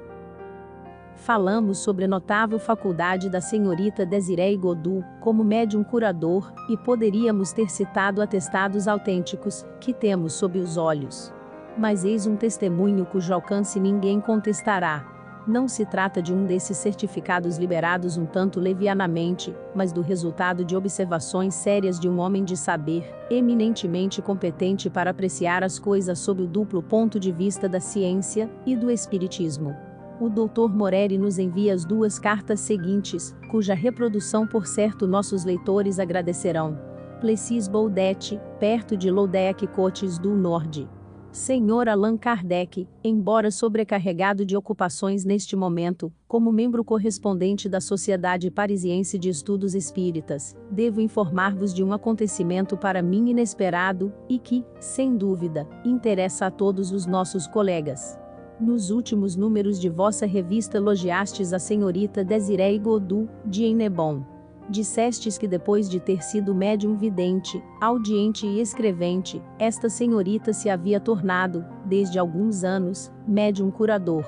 Falamos sobre a notável faculdade da senhorita Desiree Godu, como médium curador, e poderíamos ter citado atestados autênticos, que temos sob os olhos. Mas eis um testemunho cujo alcance ninguém contestará. Não se trata de um desses certificados liberados um tanto levianamente, mas do resultado de observações sérias de um homem de saber, eminentemente competente para apreciar as coisas sob o duplo ponto de vista da ciência e do espiritismo. O Dr. Moreri nos envia as 2 cartas seguintes, cuja reprodução por certo nossos leitores agradecerão. Plessis Boudet, perto de Loudec Côtes do Nord. Sr. Allan Kardec, embora sobrecarregado de ocupações neste momento, como membro correspondente da Sociedade Parisiense de Estudos Espíritas, devo informar-vos de um acontecimento para mim inesperado, e que, sem dúvida, interessa a todos os nossos colegas. Nos últimos números de vossa revista elogiastes a senhorita Desiree Godu, de Hennebon. Dissestes que depois de ter sido médium vidente, audiente e escrevente, esta senhorita se havia tornado, desde alguns anos, médium curador.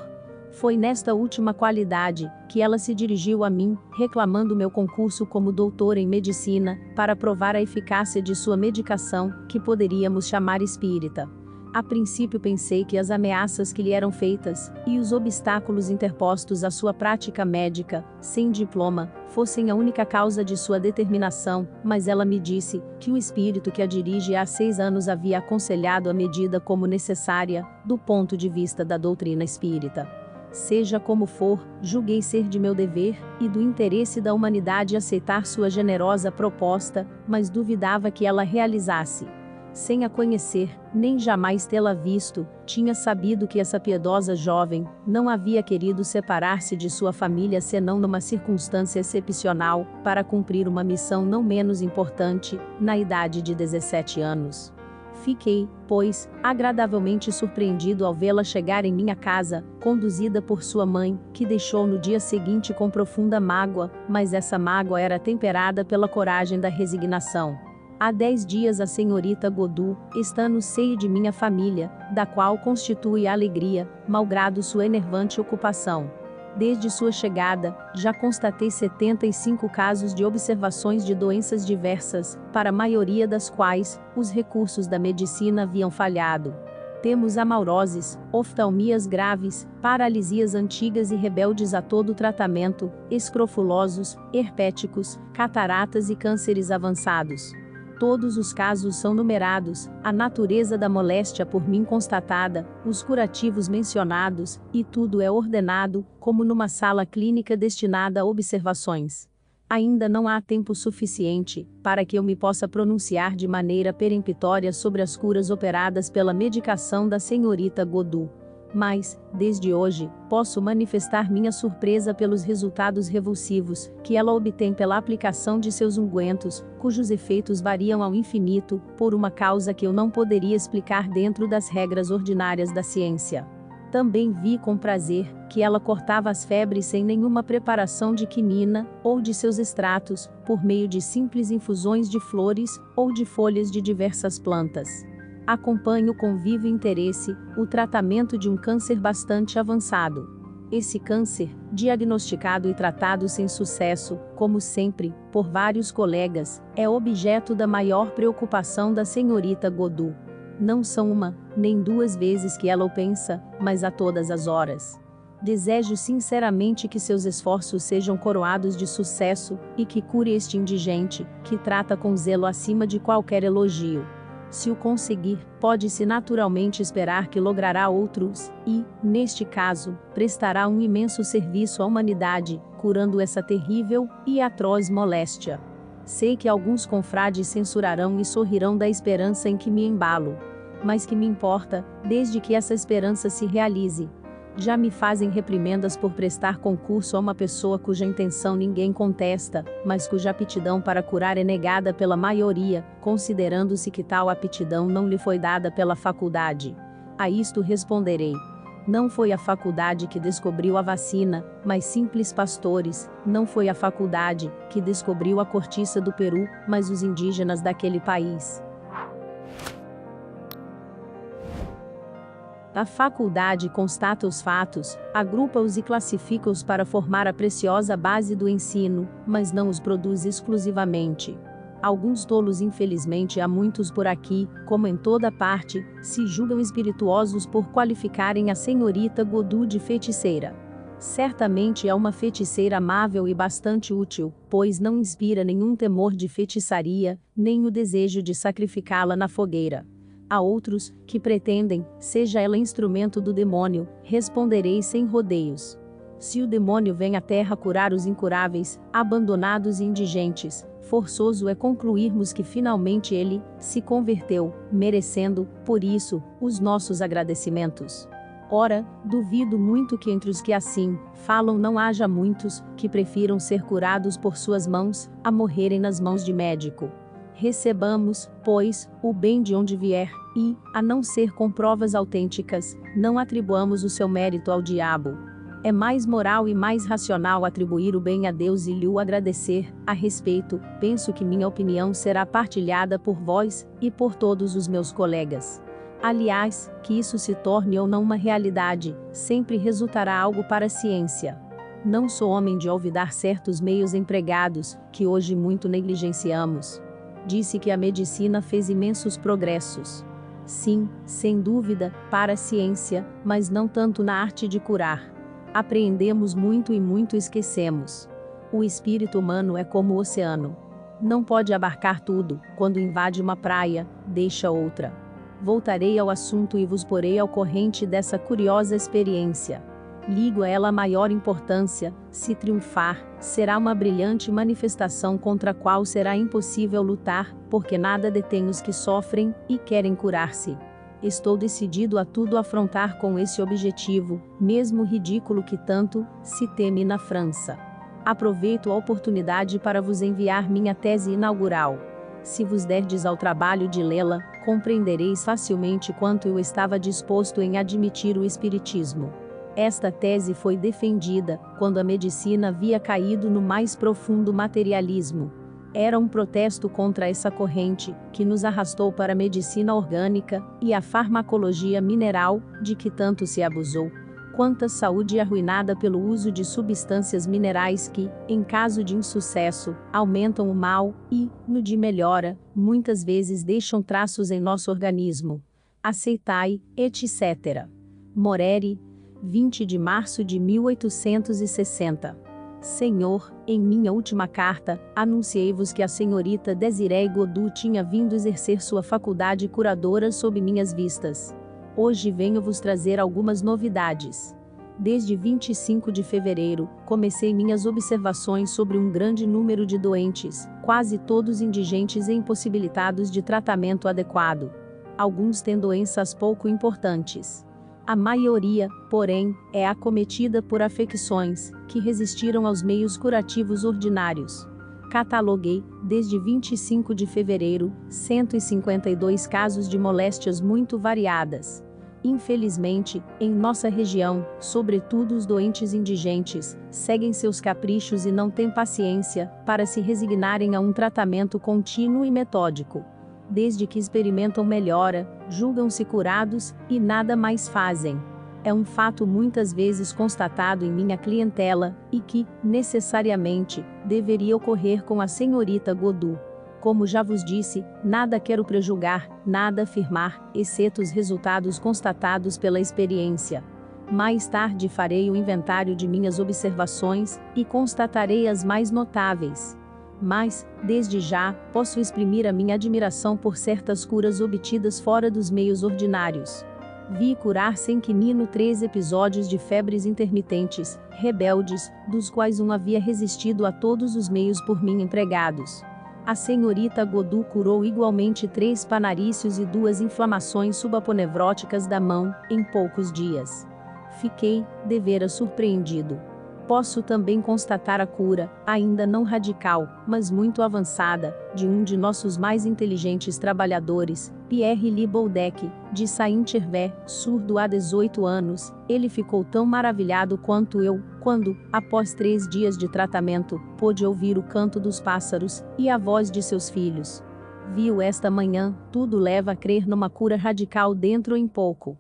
Foi nesta última qualidade, que ela se dirigiu a mim, reclamando meu concurso como doutor em medicina, para provar a eficácia de sua medicação, que poderíamos chamar espírita. A princípio pensei que as ameaças que lhe eram feitas, e os obstáculos interpostos à sua prática médica, sem diploma, fossem a única causa de sua determinação, mas ela me disse, que o espírito que a dirige há 6 anos havia aconselhado a medida como necessária, do ponto de vista da doutrina espírita. Seja como for, julguei ser de meu dever, e do interesse da humanidade aceitar sua generosa proposta, mas duvidava que ela realizasse. Sem a conhecer, nem jamais tê-la visto, tinha sabido que essa piedosa jovem não havia querido separar-se de sua família senão numa circunstância excepcional, para cumprir uma missão não menos importante, na idade de 17 anos. Fiquei, pois, agradavelmente surpreendido ao vê-la chegar em minha casa, conduzida por sua mãe, que deixou no dia seguinte com profunda mágoa, mas essa mágoa era temperada pela coragem da resignação. Há 10 dias a senhorita Godu está no seio de minha família, da qual constitui a alegria, malgrado sua enervante ocupação. Desde sua chegada, já constatei 75 casos de observações de doenças diversas, para a maioria das quais, os recursos da medicina haviam falhado. Temos amauroses, oftalmias graves, paralisias antigas e rebeldes a todo tratamento, escrofulosos, herpéticos, cataratas e cânceres avançados. Todos os casos são numerados, a natureza da moléstia por mim constatada, os curativos mencionados, e tudo é ordenado, como numa sala clínica destinada a observações. Ainda não há tempo suficiente para que eu me possa pronunciar de maneira peremptória sobre as curas operadas pela medicação da senhorita Godot. Mas, desde hoje, posso manifestar minha surpresa pelos resultados revulsivos que ela obtém pela aplicação de seus ungüentos, cujos efeitos variam ao infinito, por uma causa que eu não poderia explicar dentro das regras ordinárias da ciência. Também vi com prazer que ela cortava as febres sem nenhuma preparação de quinina, ou de seus extratos, por meio de simples infusões de flores, ou de folhas de diversas plantas. Acompanho com vivo interesse o tratamento de um câncer bastante avançado. Esse câncer, diagnosticado e tratado sem sucesso, como sempre, por vários colegas, é objeto da maior preocupação da senhorita Godot. Não são uma, nem duas vezes que ela o pensa, mas a todas as horas. Desejo sinceramente que seus esforços sejam coroados de sucesso, e que cure este indigente, que trata com zelo acima de qualquer elogio. Se o conseguir, pode-se naturalmente esperar que logrará outros, e, neste caso, prestará um imenso serviço à humanidade, curando essa terrível e atroz moléstia. Sei que alguns confrades censurarão e sorrirão da esperança em que me embalo. Mas que me importa, desde que essa esperança se realize. Já me fazem reprimendas por prestar concurso a uma pessoa cuja intenção ninguém contesta, mas cuja aptidão para curar é negada pela maioria, considerando-se que tal aptidão não lhe foi dada pela faculdade. A isto responderei. Não foi a faculdade que descobriu a vacina, mas simples pastores. Não foi a faculdade que descobriu a cortiça do Peru, mas os indígenas daquele país. A faculdade constata os fatos, agrupa-os e classifica-os para formar a preciosa base do ensino, mas não os produz exclusivamente. Alguns tolos, infelizmente há muitos por aqui, como em toda parte, se julgam espirituosos por qualificarem a senhorita Godot de feiticeira. Certamente é uma feiticeira amável e bastante útil, pois não inspira nenhum temor de feitiçaria, nem o desejo de sacrificá-la na fogueira. A outros, que pretendem, seja ela instrumento do demônio, responderei sem rodeios. Se o demônio vem à terra curar os incuráveis, abandonados e indigentes, forçoso é concluirmos que finalmente ele se converteu, merecendo, por isso, os nossos agradecimentos. Ora, duvido muito que entre os que assim falam não haja muitos que prefiram ser curados por suas mãos, a morrerem nas mãos de médico. Recebamos, pois, o bem de onde vier, e, a não ser com provas autênticas, não atribuamos o seu mérito ao diabo. É mais moral e mais racional atribuir o bem a Deus e lhe o agradecer. A respeito, penso que minha opinião será partilhada por vós, e por todos os meus colegas. Aliás, que isso se torne ou não uma realidade, sempre resultará algo para a ciência. Não sou homem de olvidar certos meios empregados, que hoje muito negligenciamos. Disse que a medicina fez imensos progressos. Sim, sem dúvida, para a ciência, mas não tanto na arte de curar. Apreendemos muito e muito esquecemos. O espírito humano é como o oceano. Não pode abarcar tudo, quando invade uma praia, deixa outra. Voltarei ao assunto e vos porei ao corrente dessa curiosa experiência. Ligo a ela a maior importância. Se triunfar, será uma brilhante manifestação contra a qual será impossível lutar, porque nada detém os que sofrem e querem curar-se. Estou decidido a tudo afrontar com esse objetivo, mesmo ridículo que tanto se teme na França. Aproveito a oportunidade para vos enviar minha tese inaugural. Se vos derdes ao trabalho de lê-la, compreendereis facilmente quanto eu estava disposto em admitir o espiritismo. Esta tese foi defendida quando a medicina havia caído no mais profundo materialismo. Era um protesto contra essa corrente, que nos arrastou para a medicina orgânica e a farmacologia mineral, de que tanto se abusou. Quanta saúde arruinada pelo uso de substâncias minerais que, em caso de insucesso, aumentam o mal e, no de melhora, muitas vezes deixam traços em nosso organismo. Aceitai, etc. Moreri, 20 de março de 1860. Senhor, em minha última carta, anunciei-vos que a senhorita Desiree Godu tinha vindo exercer sua faculdade curadora sob minhas vistas. Hoje venho vos trazer algumas novidades. Desde 25 de fevereiro, comecei minhas observações sobre um grande número de doentes, quase todos indigentes e impossibilitados de tratamento adequado. Alguns têm doenças pouco importantes. A maioria, porém, é acometida por afecções, que resistiram aos meios curativos ordinários. Cataloguei, desde 25 de fevereiro, 152 casos de moléstias muito variadas. Infelizmente, em nossa região, sobretudo os doentes indigentes, seguem seus caprichos e não têm paciência para se resignarem a um tratamento contínuo e metódico. Desde que experimentam melhora, julgam-se curados e nada mais fazem. É um fato muitas vezes constatado em minha clientela, e que, necessariamente, deveria ocorrer com a senhorita Godu. Como já vos disse, nada quero prejulgar, nada afirmar, exceto os resultados constatados pela experiência. Mais tarde farei o inventário de minhas observações, e constatarei as mais notáveis. Mas, desde já, posso exprimir a minha admiração por certas curas obtidas fora dos meios ordinários. Vi curar sem quinino 3 episódios de febres intermitentes, rebeldes, dos quais um havia resistido a todos os meios por mim empregados. A senhorita Godu curou igualmente 3 panarícios e 2 inflamações subaponevróticas da mão, em poucos dias. Fiquei, deveras surpreendido. Posso também constatar a cura, ainda não radical, mas muito avançada, de um de nossos mais inteligentes trabalhadores, Pierre Liboudec, de Saint-Gervais, surdo há 18 anos. Ele ficou tão maravilhado quanto eu, quando, após 3 dias de tratamento, pôde ouvir o canto dos pássaros e a voz de seus filhos. Viu esta manhã, tudo leva a crer numa cura radical dentro em pouco.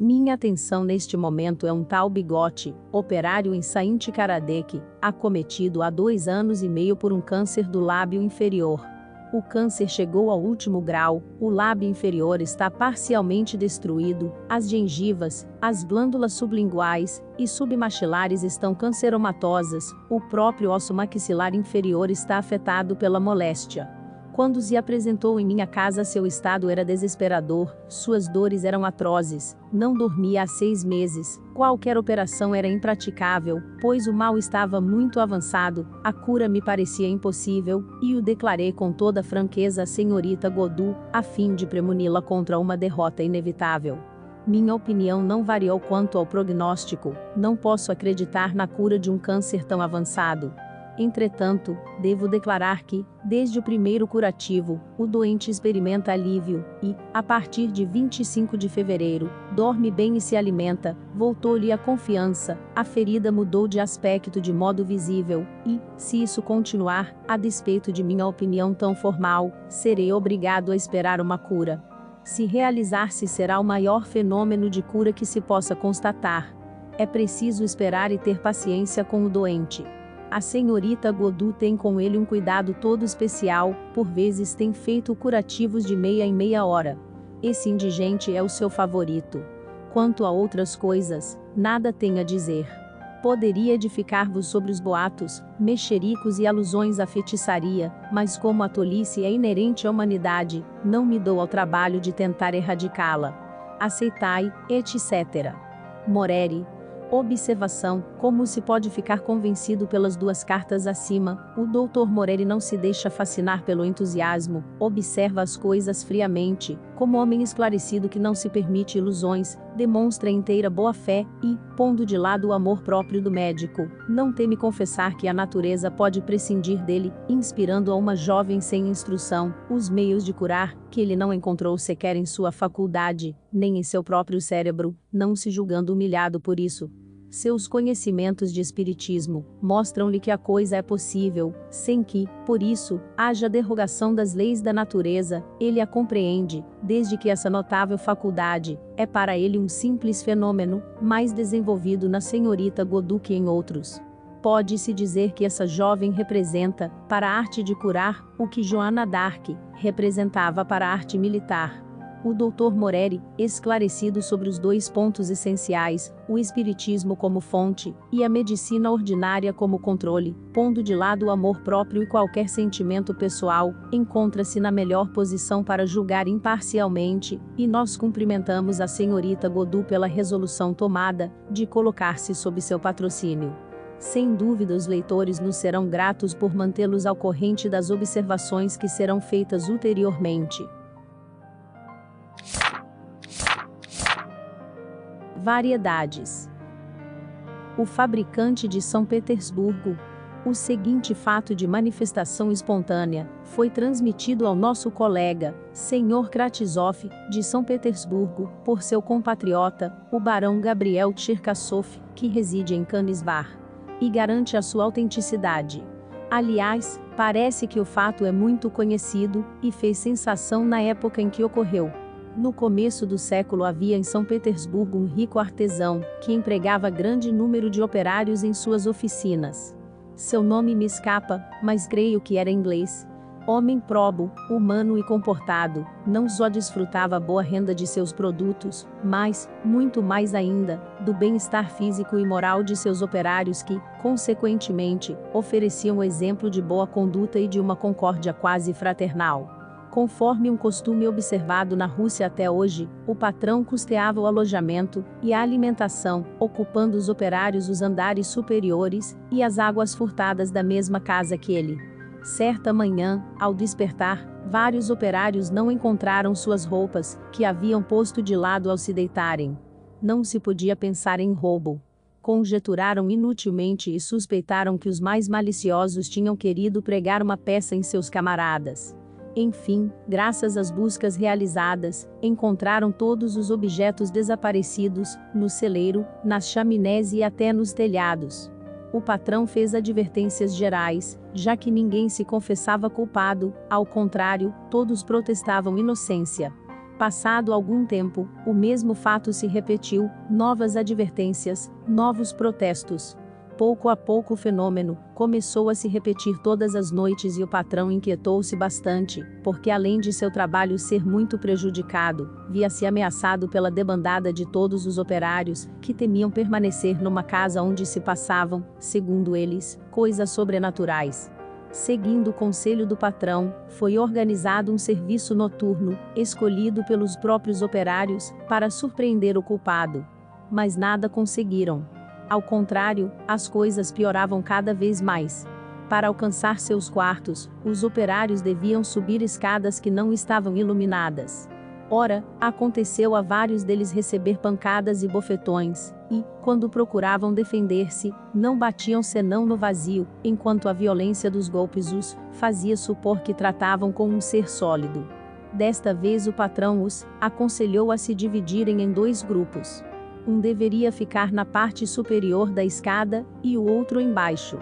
Minha atenção neste momento é um tal Bigote, operário em Saint-Caradec, acometido há 2 anos e meio por um câncer do lábio inferior. O câncer chegou ao último grau, o lábio inferior está parcialmente destruído, as gengivas, as glândulas sublinguais e submaxilares estão canceromatosas, o próprio osso maxilar inferior está afetado pela moléstia. Quando se apresentou em minha casa, seu estado era desesperador, suas dores eram atrozes, não dormia há 6 meses, qualquer operação era impraticável, pois o mal estava muito avançado, a cura me parecia impossível, e o declarei com toda franqueza à senhorita Godu, a fim de premuni-la contra uma derrota inevitável. Minha opinião não variou quanto ao prognóstico, não posso acreditar na cura de um câncer tão avançado. Entretanto, devo declarar que, desde o primeiro curativo, o doente experimenta alívio e, a partir de 25 de fevereiro, dorme bem e se alimenta, voltou-lhe a confiança, a ferida mudou de aspecto de modo visível e, se isso continuar, a despeito de minha opinião tão formal, serei obrigado a esperar uma cura. Se realizar-se, será o maior fenômeno de cura que se possa constatar. É preciso esperar e ter paciência com o doente. A senhorita Godu tem com ele um cuidado todo especial, por vezes tem feito curativos de meia em meia hora. Esse indigente é o seu favorito. Quanto a outras coisas, nada tem a dizer. Poderia edificar-vos sobre os boatos, mexericos e alusões à feitiçaria, mas como a tolice é inerente à humanidade, não me dou ao trabalho de tentar erradicá-la. Aceitai, etc. Moreri. Observação: como se pode ficar convencido pelas 2 cartas acima, o Dr. Moreri não se deixa fascinar pelo entusiasmo, observa as coisas friamente, como homem esclarecido que não se permite ilusões, demonstra inteira boa-fé e, pondo de lado o amor próprio do médico, não teme confessar que a natureza pode prescindir dele, inspirando a uma jovem sem instrução, os meios de curar, que ele não encontrou sequer em sua faculdade, nem em seu próprio cérebro, não se julgando humilhado por isso. Seus conhecimentos de espiritismo mostram-lhe que a coisa é possível, sem que, por isso, haja derrogação das leis da natureza. Ele a compreende, desde que essa notável faculdade é para ele um simples fenômeno, mais desenvolvido na senhorita Godu que em outros. Pode-se dizer que essa jovem representa, para a arte de curar, o que Joana d'Arc representava para a arte militar. O Dr. Moreri, esclarecido sobre os dois pontos essenciais, o espiritismo como fonte, e a medicina ordinária como controle, pondo de lado o amor próprio e qualquer sentimento pessoal, encontra-se na melhor posição para julgar imparcialmente, e nós cumprimentamos a senhorita Godu pela resolução tomada, de colocar-se sob seu patrocínio. Sem dúvida os leitores nos serão gratos por mantê-los ao corrente das observações que serão feitas ulteriormente. Variedades. O fabricante de São Petersburgo. O seguinte fato de manifestação espontânea foi transmitido ao nosso colega, Sr. Kratisov, de São Petersburgo, por seu compatriota, o barão Gabriel Tcherkassov, que reside em Canisvar, e garante a sua autenticidade. Aliás, parece que o fato é muito conhecido, e fez sensação na época em que ocorreu. No começo do século havia em São Petersburgo um rico artesão, que empregava grande número de operários em suas oficinas. Seu nome me escapa, mas creio que era inglês. Homem probo, humano e comportado, não só desfrutava a boa renda de seus produtos, mas, muito mais ainda, do bem-estar físico e moral de seus operários que, consequentemente, ofereciam o exemplo de boa conduta e de uma concórdia quase fraternal. Conforme um costume observado na Rússia até hoje, o patrão custeava o alojamento e a alimentação, ocupando os operários os andares superiores e as águas furtadas da mesma casa que ele. Certa manhã, ao despertar, vários operários não encontraram suas roupas, que haviam posto de lado ao se deitarem. Não se podia pensar em roubo. Conjeturaram inutilmente e suspeitaram que os mais maliciosos tinham querido pregar uma peça em seus camaradas. Enfim, graças às buscas realizadas, encontraram todos os objetos desaparecidos, no celeiro, nas chaminés e até nos telhados. O patrão fez advertências gerais, já que ninguém se confessava culpado, ao contrário, todos protestavam inocência. Passado algum tempo, o mesmo fato se repetiu, novas advertências, novos protestos. Pouco a pouco o fenômeno começou a se repetir todas as noites e o patrão inquietou-se bastante, porque além de seu trabalho ser muito prejudicado, via-se ameaçado pela debandada de todos os operários, que temiam permanecer numa casa onde se passavam, segundo eles, coisas sobrenaturais. Seguindo o conselho do patrão, foi organizado um serviço noturno, escolhido pelos próprios operários, para surpreender o culpado. Mas nada conseguiram. Ao contrário, as coisas pioravam cada vez mais. Para alcançar seus quartos, os operários deviam subir escadas que não estavam iluminadas. Ora, aconteceu a vários deles receber pancadas e bofetões, e, quando procuravam defender-se, não batiam senão no vazio, enquanto a violência dos golpes os fazia supor que tratavam com um ser sólido. Desta vez o patrão os aconselhou a se dividirem em dois grupos. Um deveria ficar na parte superior da escada, e o outro embaixo.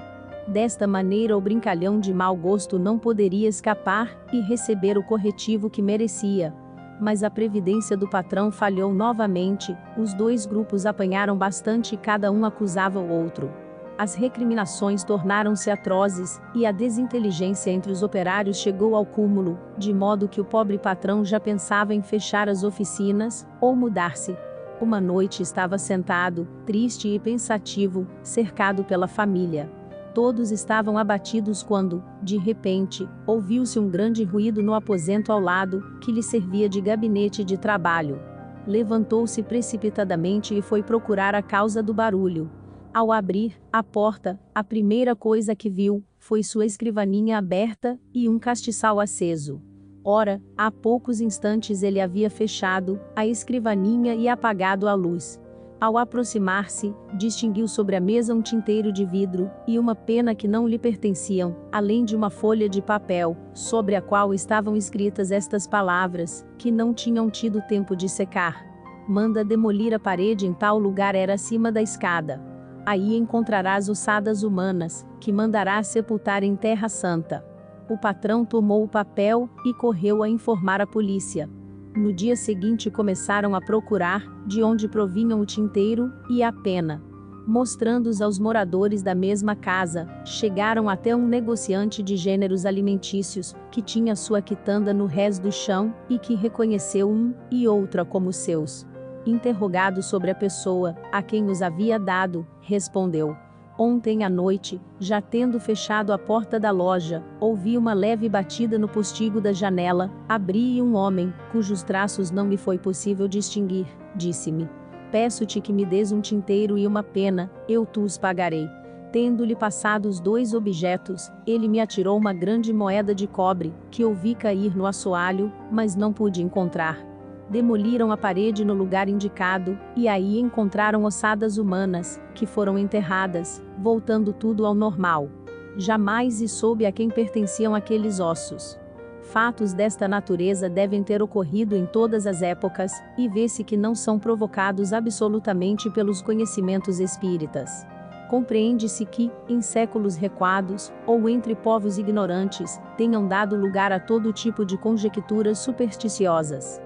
Desta maneira o brincalhão de mau gosto não poderia escapar, e receber o corretivo que merecia. Mas a previdência do patrão falhou novamente, os dois grupos apanharam bastante e cada um acusava o outro. As recriminações tornaram-se atrozes, e a desinteligência entre os operários chegou ao cúmulo, de modo que o pobre patrão já pensava em fechar as oficinas, ou mudar-se. Uma noite estava sentado, triste e pensativo, cercado pela família. Todos estavam abatidos quando, de repente, ouviu-se um grande ruído no aposento ao lado, que lhe servia de gabinete de trabalho. Levantou-se precipitadamente e foi procurar a causa do barulho. Ao abrir a porta, a primeira coisa que viu foi sua escrivaninha aberta e um castiçal aceso. Ora, há poucos instantes ele havia fechado a escrivaninha e apagado a luz. Ao aproximar-se, distinguiu sobre a mesa um tinteiro de vidro e uma pena que não lhe pertenciam, além de uma folha de papel, sobre a qual estavam escritas estas palavras, que não tinham tido tempo de secar. Manda demolir a parede em tal lugar, era acima da escada. Aí encontrarás ossadas humanas, que mandarás sepultar em terra santa. O patrão tomou o papel e correu a informar a polícia. No dia seguinte começaram a procurar de onde provinham o tinteiro e a pena. Mostrando-os aos moradores da mesma casa, chegaram até um negociante de gêneros alimentícios, que tinha sua quitanda no rés do chão, e que reconheceu um e outra como seus. Interrogado sobre a pessoa, a quem os havia dado, respondeu: ontem à noite, já tendo fechado a porta da loja, ouvi uma leve batida no postigo da janela, abri e um homem, cujos traços não me foi possível distinguir, disse-me: peço-te que me des um tinteiro e uma pena, eu tu-os pagarei. Tendo-lhe passado os 2 objetos, ele me atirou uma grande moeda de cobre, que ouvi cair no assoalho, mas não pude encontrar. Demoliram a parede no lugar indicado, e aí encontraram ossadas humanas, que foram enterradas, voltando tudo ao normal. Jamais se soube a quem pertenciam aqueles ossos. Fatos desta natureza devem ter ocorrido em todas as épocas, e vê-se que não são provocados absolutamente pelos conhecimentos espíritas. Compreende-se que, em séculos recuados, ou entre povos ignorantes, tenham dado lugar a todo tipo de conjecturas supersticiosas.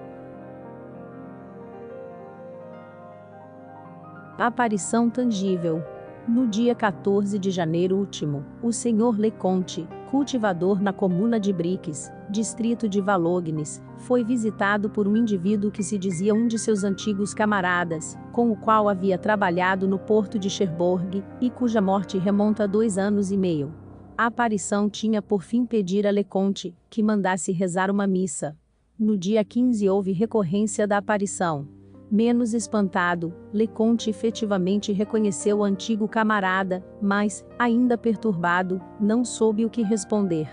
Aparição tangível. No dia 14 de janeiro último, o senhor Leconte, cultivador na comuna de Briques, distrito de Valognes, foi visitado por um indivíduo que se dizia um de seus antigos camaradas, com o qual havia trabalhado no porto de Cherbourg, e cuja morte remonta a 2 anos e meio. A aparição tinha por fim pedir a Leconte que mandasse rezar uma missa. No dia 15 houve recorrência da aparição. Menos espantado, Leconte efetivamente reconheceu o antigo camarada, mas, ainda perturbado, não soube o que responder.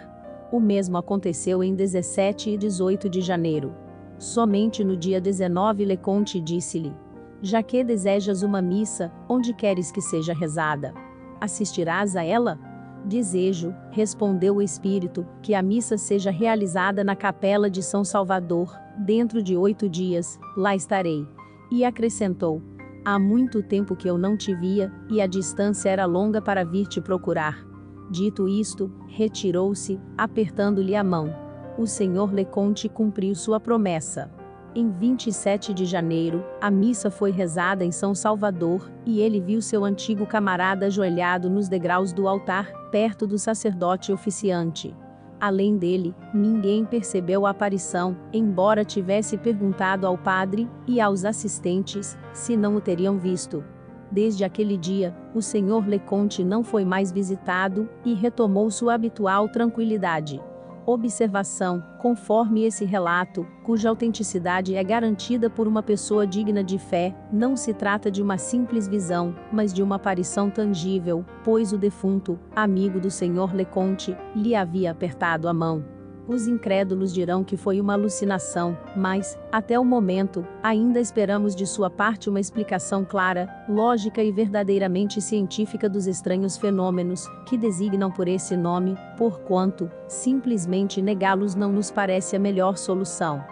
O mesmo aconteceu em 17 e 18 de janeiro. Somente no dia 19 Leconte disse-lhe: já que desejas uma missa, onde queres que seja rezada? Assistirás a ela? Desejo, respondeu o espírito, que a missa seja realizada na capela de São Salvador, dentro de 8 dias, lá estarei. E acrescentou: há muito tempo que eu não te via, e a distância era longa para vir te procurar. Dito isto, retirou-se, apertando-lhe a mão. O senhor Leconte cumpriu sua promessa. Em 27 de janeiro, a missa foi rezada em São Salvador, e ele viu seu antigo camarada ajoelhado nos degraus do altar, perto do sacerdote oficiante. Além dele, ninguém percebeu a aparição, embora tivesse perguntado ao padre e aos assistentes se não o teriam visto. Desde aquele dia, o senhor Leconte não foi mais visitado e retomou sua habitual tranquilidade. Observação: conforme esse relato, cuja autenticidade é garantida por uma pessoa digna de fé, não se trata de uma simples visão, mas de uma aparição tangível, pois o defunto, amigo do senhor Leconte, lhe havia apertado a mão. Os incrédulos dirão que foi uma alucinação, mas, até o momento, ainda esperamos de sua parte uma explicação clara, lógica e verdadeiramente científica dos estranhos fenômenos, que designam por esse nome, porquanto, simplesmente negá-los não nos parece a melhor solução.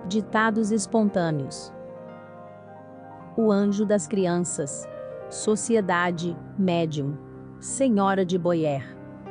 Ditados espontâneos. O anjo das crianças. Sociedade, médium. Senhora de Boyer.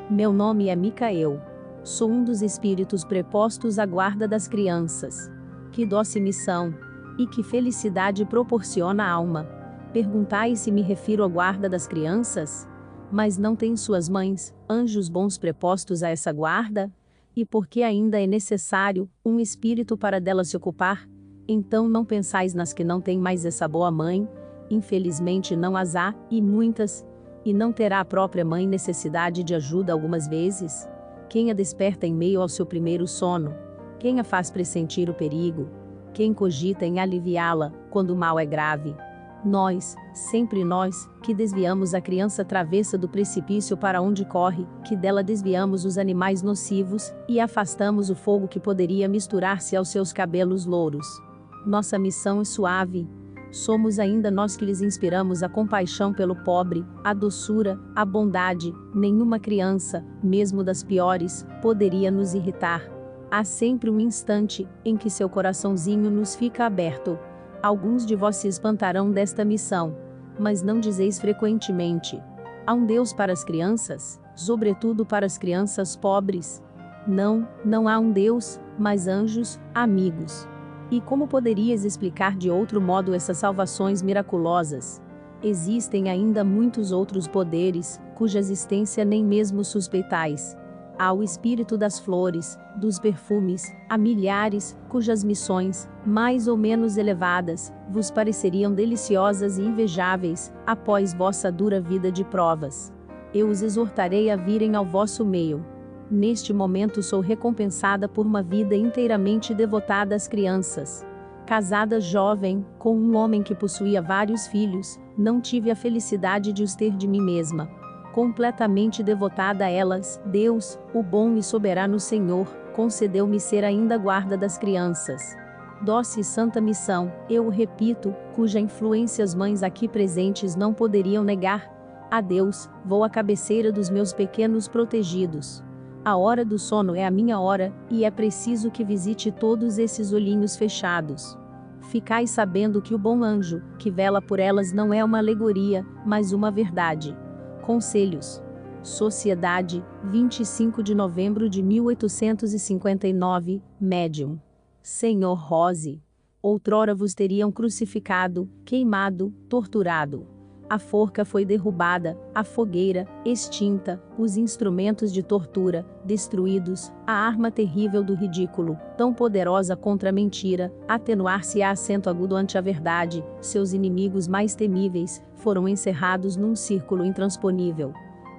Meu nome é Micael. Sou um dos espíritos prepostos à guarda das crianças. Que doce missão! E que felicidade proporciona a alma! Perguntai se me refiro à guarda das crianças? Mas não têm suas mães, anjos bons prepostos a essa guarda? E por que ainda é necessário um espírito para delas se ocupar? Então não pensais nas que não têm mais essa boa mãe? Infelizmente não as há, e muitas. E não terá a própria mãe necessidade de ajuda algumas vezes? Quem a desperta em meio ao seu primeiro sono? Quem a faz pressentir o perigo? Quem cogita em aliviá-la, quando o mal é grave? Nós, sempre nós, que desviamos a criança travessa do precipício para onde corre, que dela desviamos os animais nocivos, e afastamos o fogo que poderia misturar-se aos seus cabelos louros. Nossa missão é suave. Somos ainda nós que lhes inspiramos a compaixão pelo pobre, a doçura, a bondade. Nenhuma criança, mesmo das piores, poderia nos irritar. Há sempre um instante em que seu coraçãozinho nos fica aberto. Alguns de vós se espantarão desta missão, mas não dizeis frequentemente: há um Deus para as crianças, sobretudo para as crianças pobres. Não, não há um Deus, mas anjos, amigos. E como poderias explicar de outro modo essas salvações miraculosas? Existem ainda muitos outros poderes, cuja existência nem mesmo suspeitais. Há o espírito das flores, dos perfumes, há milhares, cujas missões, mais ou menos elevadas, vos pareceriam deliciosas e invejáveis, após vossa dura vida de provas. Eu os exortarei a virem ao vosso meio. Neste momento sou recompensada por uma vida inteiramente devotada às crianças. Casada jovem, com um homem que possuía vários filhos, não tive a felicidade de os ter de mim mesma. Completamente devotada a elas, Deus, o bom e soberano Senhor, concedeu-me ser ainda guarda das crianças. Doce e santa missão, eu o repito, cuja influência as mães aqui presentes não poderiam negar. A Deus, vou à cabeceira dos meus pequenos protegidos. A hora do sono é a minha hora, e é preciso que visite todos esses olhinhos fechados. Ficai sabendo que o bom anjo, que vela por elas não é uma alegoria, mas uma verdade. Conselhos. Sociedade, 25 de novembro de 1859, Médium. Senhor Rose. Outrora vos teriam crucificado, queimado, torturado. A forca foi derrubada, a fogueira, extinta, os instrumentos de tortura, destruídos, a arma terrível do ridículo, tão poderosa contra a mentira, atenuar-se-á acento agudo ante a verdade, seus inimigos mais temíveis, foram encerrados num círculo intransponível.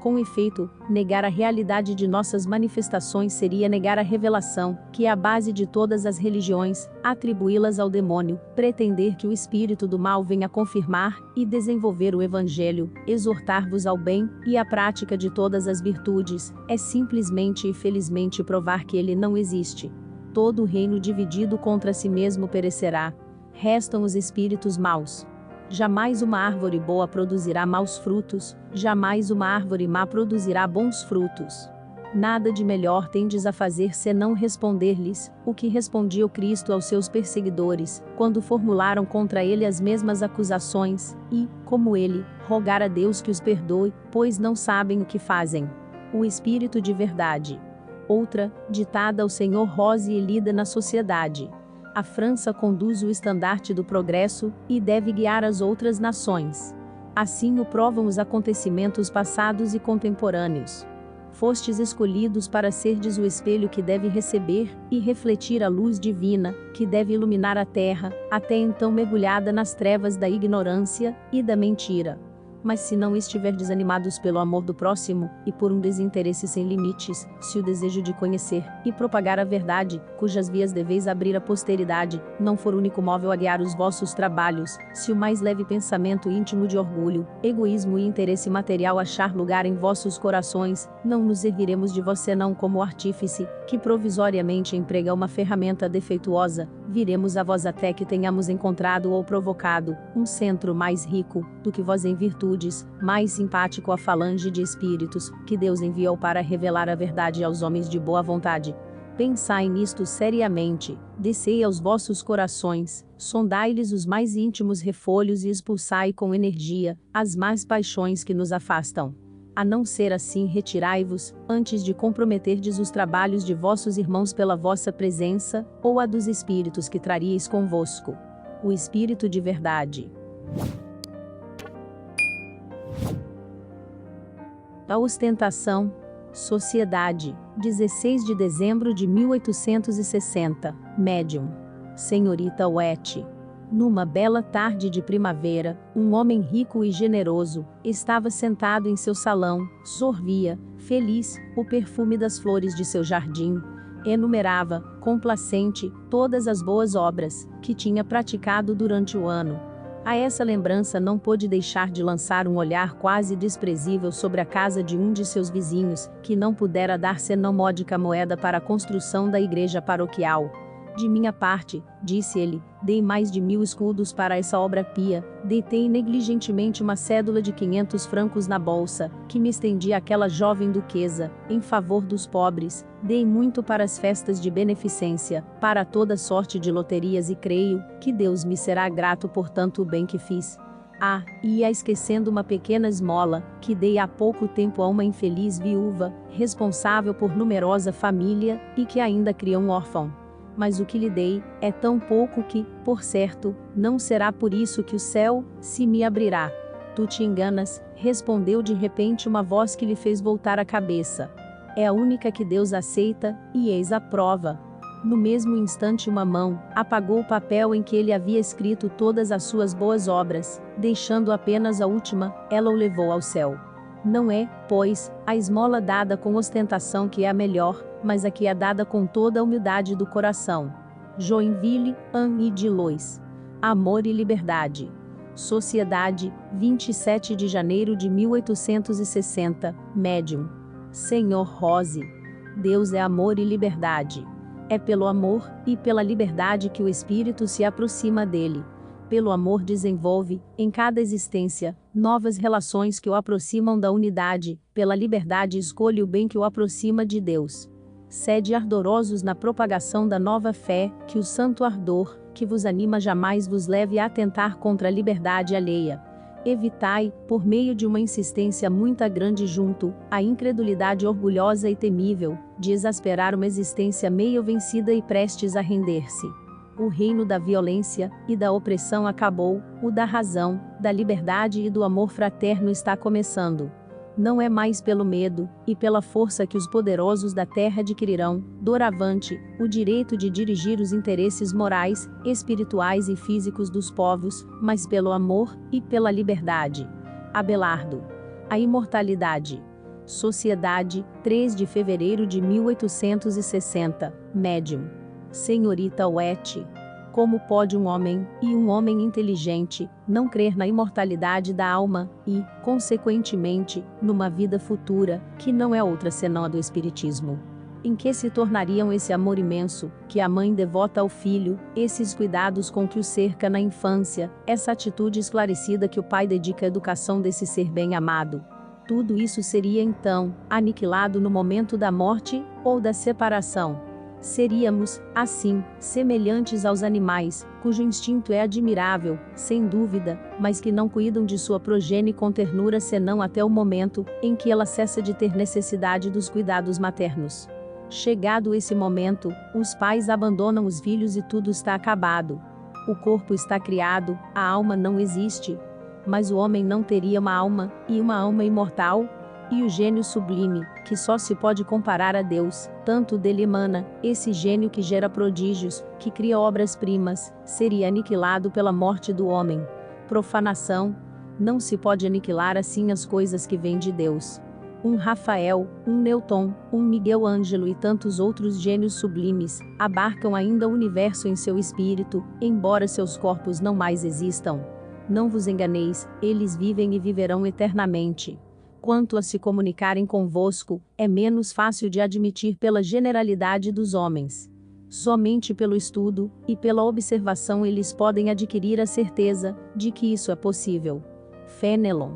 Com efeito, negar a realidade de nossas manifestações seria negar a revelação, que é a base de todas as religiões, atribuí-las ao demônio, pretender que o espírito do mal venha confirmar e desenvolver o evangelho, exortar-vos ao bem e à prática de todas as virtudes, é simplesmente e felizmente provar que ele não existe. Todo o reino dividido contra si mesmo perecerá. Restam os espíritos maus. Jamais uma árvore boa produzirá maus frutos, jamais uma árvore má produzirá bons frutos. Nada de melhor tendes a fazer senão responder-lhes, o que respondia o Cristo aos seus perseguidores, quando formularam contra ele as mesmas acusações, e, como ele, rogar a Deus que os perdoe, pois não sabem o que fazem. O Espírito de Verdade. Outra, ditada ao Senhor Rose e lida na sociedade. A França conduz o estandarte do progresso, e deve guiar as outras nações. Assim o provam os acontecimentos passados e contemporâneos. Fostes escolhidos para serdes o espelho que deve receber e refletir a luz divina, que deve iluminar a terra, até então mergulhada nas trevas da ignorância e da mentira. Mas se não estiverdes animados pelo amor do próximo, e por um desinteresse sem limites, se o desejo de conhecer e propagar a verdade, cujas vias deveis abrir à posteridade, não for único móvel a guiar os vossos trabalhos, se o mais leve pensamento íntimo de orgulho, egoísmo e interesse material achar lugar em vossos corações, não nos erguiremos de vós senão como o artífice, que provisoriamente emprega uma ferramenta defeituosa, viremos a vós até que tenhamos encontrado ou provocado um centro mais rico do que vós em virtudes, mais simpático à falange de espíritos, que Deus enviou para revelar a verdade aos homens de boa vontade. Pensai nisto seriamente, descei aos vossos corações, sondai-lhes os mais íntimos refolhos e expulsai com energia as más paixões que nos afastam. A não ser assim, retirai-vos, antes de comprometerdes os trabalhos de vossos irmãos pela vossa presença, ou a dos espíritos que traríeis convosco. O Espírito de Verdade. A ostentação. Sociedade, 16 de dezembro de 1860, Médium. Senhorita Wet. Numa bela tarde de primavera, um homem rico e generoso estava sentado em seu salão, sorvia, feliz, o perfume das flores de seu jardim. Enumerava, complacente, todas as boas obras que tinha praticado durante o ano. A essa lembrança não pôde deixar de lançar um olhar quase desprezível sobre a casa de um de seus vizinhos, que não pudera dar senão módica moeda para a construção da igreja paroquial. De minha parte, disse ele, dei mais de 1000 escudos para essa obra pia, deitei negligentemente uma cédula de 500 francos na bolsa, que me estendi àquela jovem duquesa, em favor dos pobres, dei muito para as festas de beneficência, para toda sorte de loterias e creio, que Deus me será grato por tanto o bem que fiz. Ah, e ia esquecendo uma pequena esmola, que dei há pouco tempo a uma infeliz viúva, responsável por numerosa família, e que ainda cria um órfão. mas o que lhe dei é tão pouco que, por certo, não será por isso que o céu se me abrirá. Tu te enganas, respondeu de repente uma voz que lhe fez voltar a cabeça. É a única que Deus aceita, e eis a prova. No mesmo instante uma mão apagou o papel em que ele havia escrito todas as suas boas obras, deixando apenas a última, ela o levou ao céu. Não é, pois, a esmola dada com ostentação que é a melhor, mas a que é dada com toda a humildade do coração. Joinville, Anne de Lois. Amor e Liberdade. Sociedade, 27 de janeiro de 1860, Médium. Senhor Rose. Deus é amor e liberdade. É pelo amor e pela liberdade que o espírito se aproxima dele. Pelo amor desenvolve, em cada existência, novas relações que o aproximam da unidade, pela liberdade escolhe o bem que o aproxima de Deus. Sede ardorosos na propagação da nova fé, que o santo ardor, que vos anima jamais vos leve a atentar contra a liberdade alheia. Evitai, por meio de uma insistência muito grande junto, a incredulidade orgulhosa e temível, de exasperar uma existência meio vencida e prestes a render-se. O reino da violência e da opressão acabou, o da razão, da liberdade e do amor fraterno está começando. Não é mais pelo medo e pela força que os poderosos da terra adquirirão, doravante, o direito de dirigir os interesses morais, espirituais e físicos dos povos, mas pelo amor e pela liberdade. Abelardo. A imortalidade. Sociedade, 3 de fevereiro de 1860, Médium. Senhorita Wet. Como pode um homem inteligente, não crer na imortalidade da alma e, consequentemente, numa vida futura, que não é outra senão a do Espiritismo? Em que se tornariam esse amor imenso, que a mãe devota ao filho, esses cuidados com que o cerca na infância, essa atitude esclarecida que o pai dedica à educação desse ser bem amado? Tudo isso seria então aniquilado no momento da morte ou da separação. Seríamos, assim, semelhantes aos animais, cujo instinto é admirável, sem dúvida, mas que não cuidam de sua progenie com ternura senão até o momento em que ela cessa de ter necessidade dos cuidados maternos. Chegado esse momento, os pais abandonam os filhos e tudo está acabado. O corpo está criado, a alma não existe. Mas o homem não teria uma alma, e uma alma imortal? E o gênio sublime, que só se pode comparar a Deus, tanto dele emana, esse gênio que gera prodígios, que cria obras-primas, seria aniquilado pela morte do homem. Profanação. Não se pode aniquilar assim as coisas que vêm de Deus. Um Rafael, um Newton, um Miguel Ângelo e tantos outros gênios sublimes, abarcam ainda o universo em seu espírito, embora seus corpos não mais existam. Não vos enganeis, eles vivem e viverão eternamente. Quanto a se comunicarem convosco, é menos fácil de admitir pela generalidade dos homens. Somente pelo estudo e pela observação eles podem adquirir a certeza de que isso é possível. Fenelon.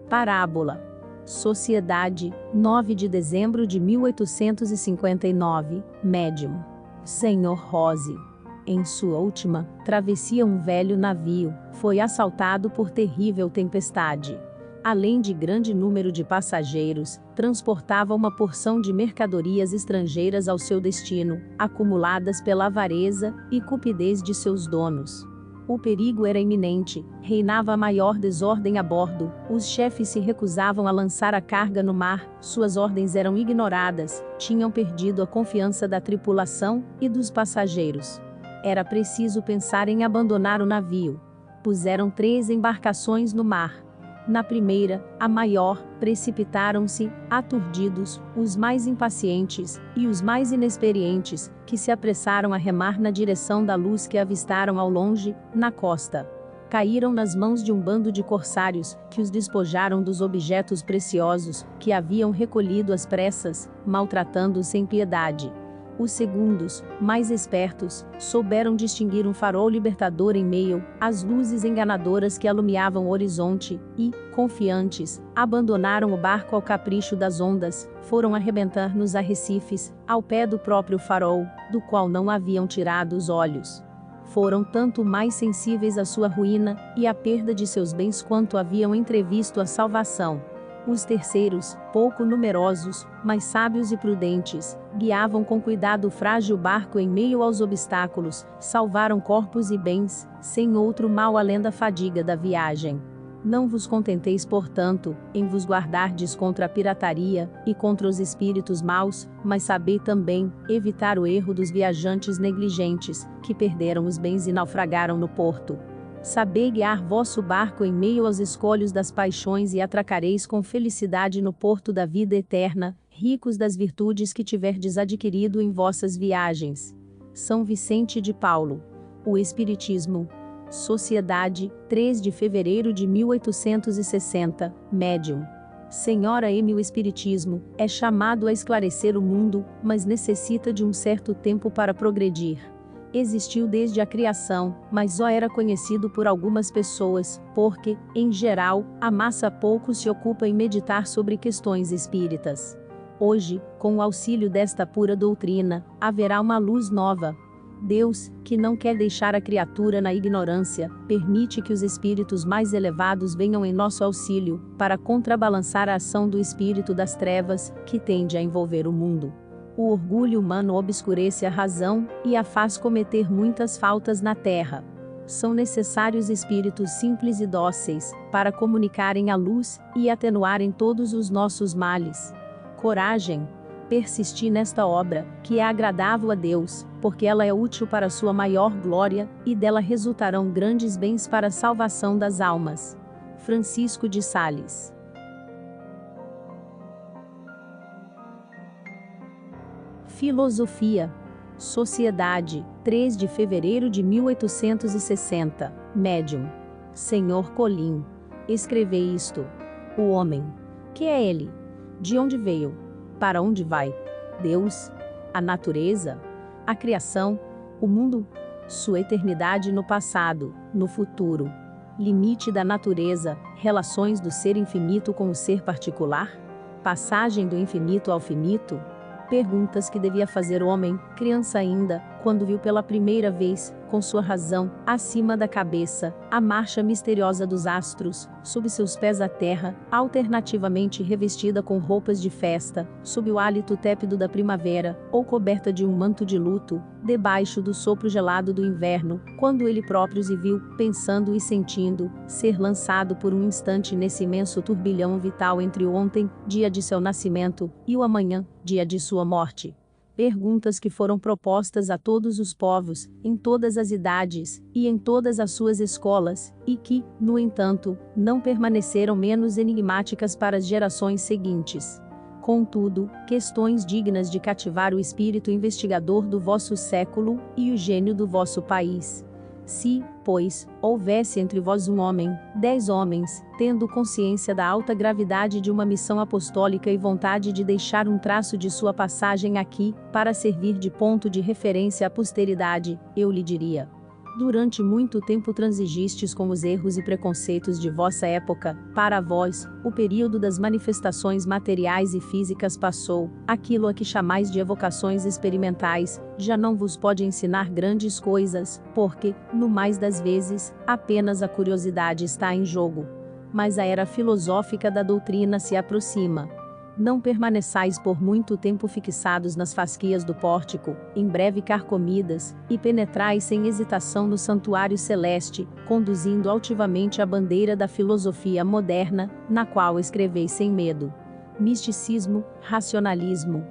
Parábola. Sociedade, 9 de dezembro de 1859, Médium. Senhor Rose. Em sua última travessia, um velho navio foi assaltado por terrível tempestade. Além de grande número de passageiros, transportava uma porção de mercadorias estrangeiras ao seu destino, acumuladas pela avareza e cupidez de seus donos. O perigo era iminente, reinava a maior desordem a bordo, os chefes se recusavam a lançar a carga no mar, suas ordens eram ignoradas, tinham perdido a confiança da tripulação e dos passageiros. Era preciso pensar em abandonar o navio. Puseram 3 embarcações no mar. Na primeira, a maior, precipitaram-se, aturdidos, os mais impacientes e os mais inexperientes, que se apressaram a remar na direção da luz que avistaram ao longe, na costa. Caíram nas mãos de um bando de corsários, que os despojaram dos objetos preciosos, que haviam recolhido às pressas, maltratando-os sem piedade. Os segundos, mais espertos, souberam distinguir um farol libertador em meio às luzes enganadoras que alumiavam o horizonte e, confiantes, abandonaram o barco ao capricho das ondas, foram arrebentar nos arrecifes, ao pé do próprio farol, do qual não haviam tirado os olhos. Foram tanto mais sensíveis à sua ruína e à perda de seus bens quanto haviam entrevisto a salvação. Os terceiros, pouco numerosos, mas sábios e prudentes, guiavam com cuidado o frágil barco em meio aos obstáculos, salvaram corpos e bens, sem outro mal além da fadiga da viagem. Não vos contenteis, portanto, em vos guardardes contra a pirataria, e contra os espíritos maus, mas sabei também, evitar o erro dos viajantes negligentes, que perderam os bens e naufragaram no porto. Sabei guiar vosso barco em meio aos escolhos das paixões e atracareis com felicidade no porto da vida eterna, ricos das virtudes que tiverdes adquirido em vossas viagens. São Vicente de Paulo. O Espiritismo. Sociedade, 3 de fevereiro de 1860, Médium. Senhora M. O Espiritismo é chamado a esclarecer o mundo, mas necessita de um certo tempo para progredir. Existiu desde a criação, mas só era conhecido por algumas pessoas, porque, em geral, a massa pouco se ocupa em meditar sobre questões espíritas. Hoje, com o auxílio desta pura doutrina, haverá uma luz nova. Deus, que não quer deixar a criatura na ignorância, permite que os espíritos mais elevados venham em nosso auxílio, para contrabalançar a ação do espírito das trevas, que tende a envolver o mundo. O orgulho humano obscurece a razão, e a faz cometer muitas faltas na terra. São necessários espíritos simples e dóceis, para comunicarem a luz, e atenuarem todos os nossos males. Coragem. Persisti nesta obra, que é agradável a Deus, porque ela é útil para sua maior glória, e dela resultarão grandes bens para a salvação das almas. Francisco de Sales. Filosofia. Sociedade, 3 de fevereiro de 1860, Médium. Senhor Colim. Escrevei isto. O homem. Que é ele? De onde veio? Para onde vai? Deus? A natureza? A criação? O mundo? Sua eternidade no passado, no futuro? Limite da natureza, relações do ser infinito com o ser particular? Passagem do infinito ao finito? Perguntas que devia fazer o homem, criança ainda, quando viu pela primeira vez, com sua razão, acima da cabeça, a marcha misteriosa dos astros, sob seus pés a terra, alternativamente revestida com roupas de festa, sob o hálito tépido da primavera, ou coberta de um manto de luto, debaixo do sopro gelado do inverno, quando ele próprio se viu, pensando e sentindo, ser lançado por um instante nesse imenso turbilhão vital entre o ontem, dia de seu nascimento, e o amanhã, dia de sua morte. Perguntas que foram propostas a todos os povos, em todas as idades, e em todas as suas escolas, e que, no entanto, não permaneceram menos enigmáticas para as gerações seguintes. Contudo, questões dignas de cativar o espírito investigador do vosso século, e o gênio do vosso país. Se, pois, houvesse entre vós um homem, 10 homens, tendo consciência da alta gravidade de uma missão apostólica e vontade de deixar um traço de sua passagem aqui, para servir de ponto de referência à posteridade, eu lhe diria: durante muito tempo transigistes com os erros e preconceitos de vossa época, para vós, o período das manifestações materiais e físicas passou, aquilo a que chamais de evocações experimentais, já não vos pode ensinar grandes coisas, porque, no mais das vezes, apenas a curiosidade está em jogo. Mas a era filosófica da doutrina se aproxima. Não permaneçais por muito tempo fixados nas fasquias do pórtico, em breve carcomidas, e penetrais sem hesitação no santuário celeste, conduzindo altivamente a bandeira da filosofia moderna, na qual escreveis sem medo. Misticismo, racionalismo.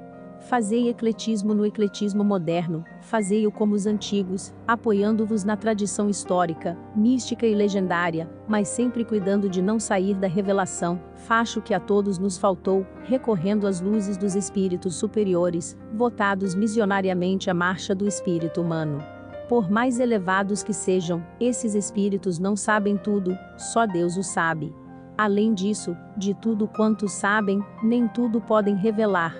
Fazei ecletismo no ecletismo moderno, fazei-o como os antigos, apoiando-vos na tradição histórica, mística e legendária, mas sempre cuidando de não sair da revelação, facho que a todos nos faltou, recorrendo às luzes dos espíritos superiores, votados missionariamente à marcha do espírito humano. Por mais elevados que sejam, esses espíritos não sabem tudo, só Deus o sabe. Além disso, de tudo quanto sabem, nem tudo podem revelar.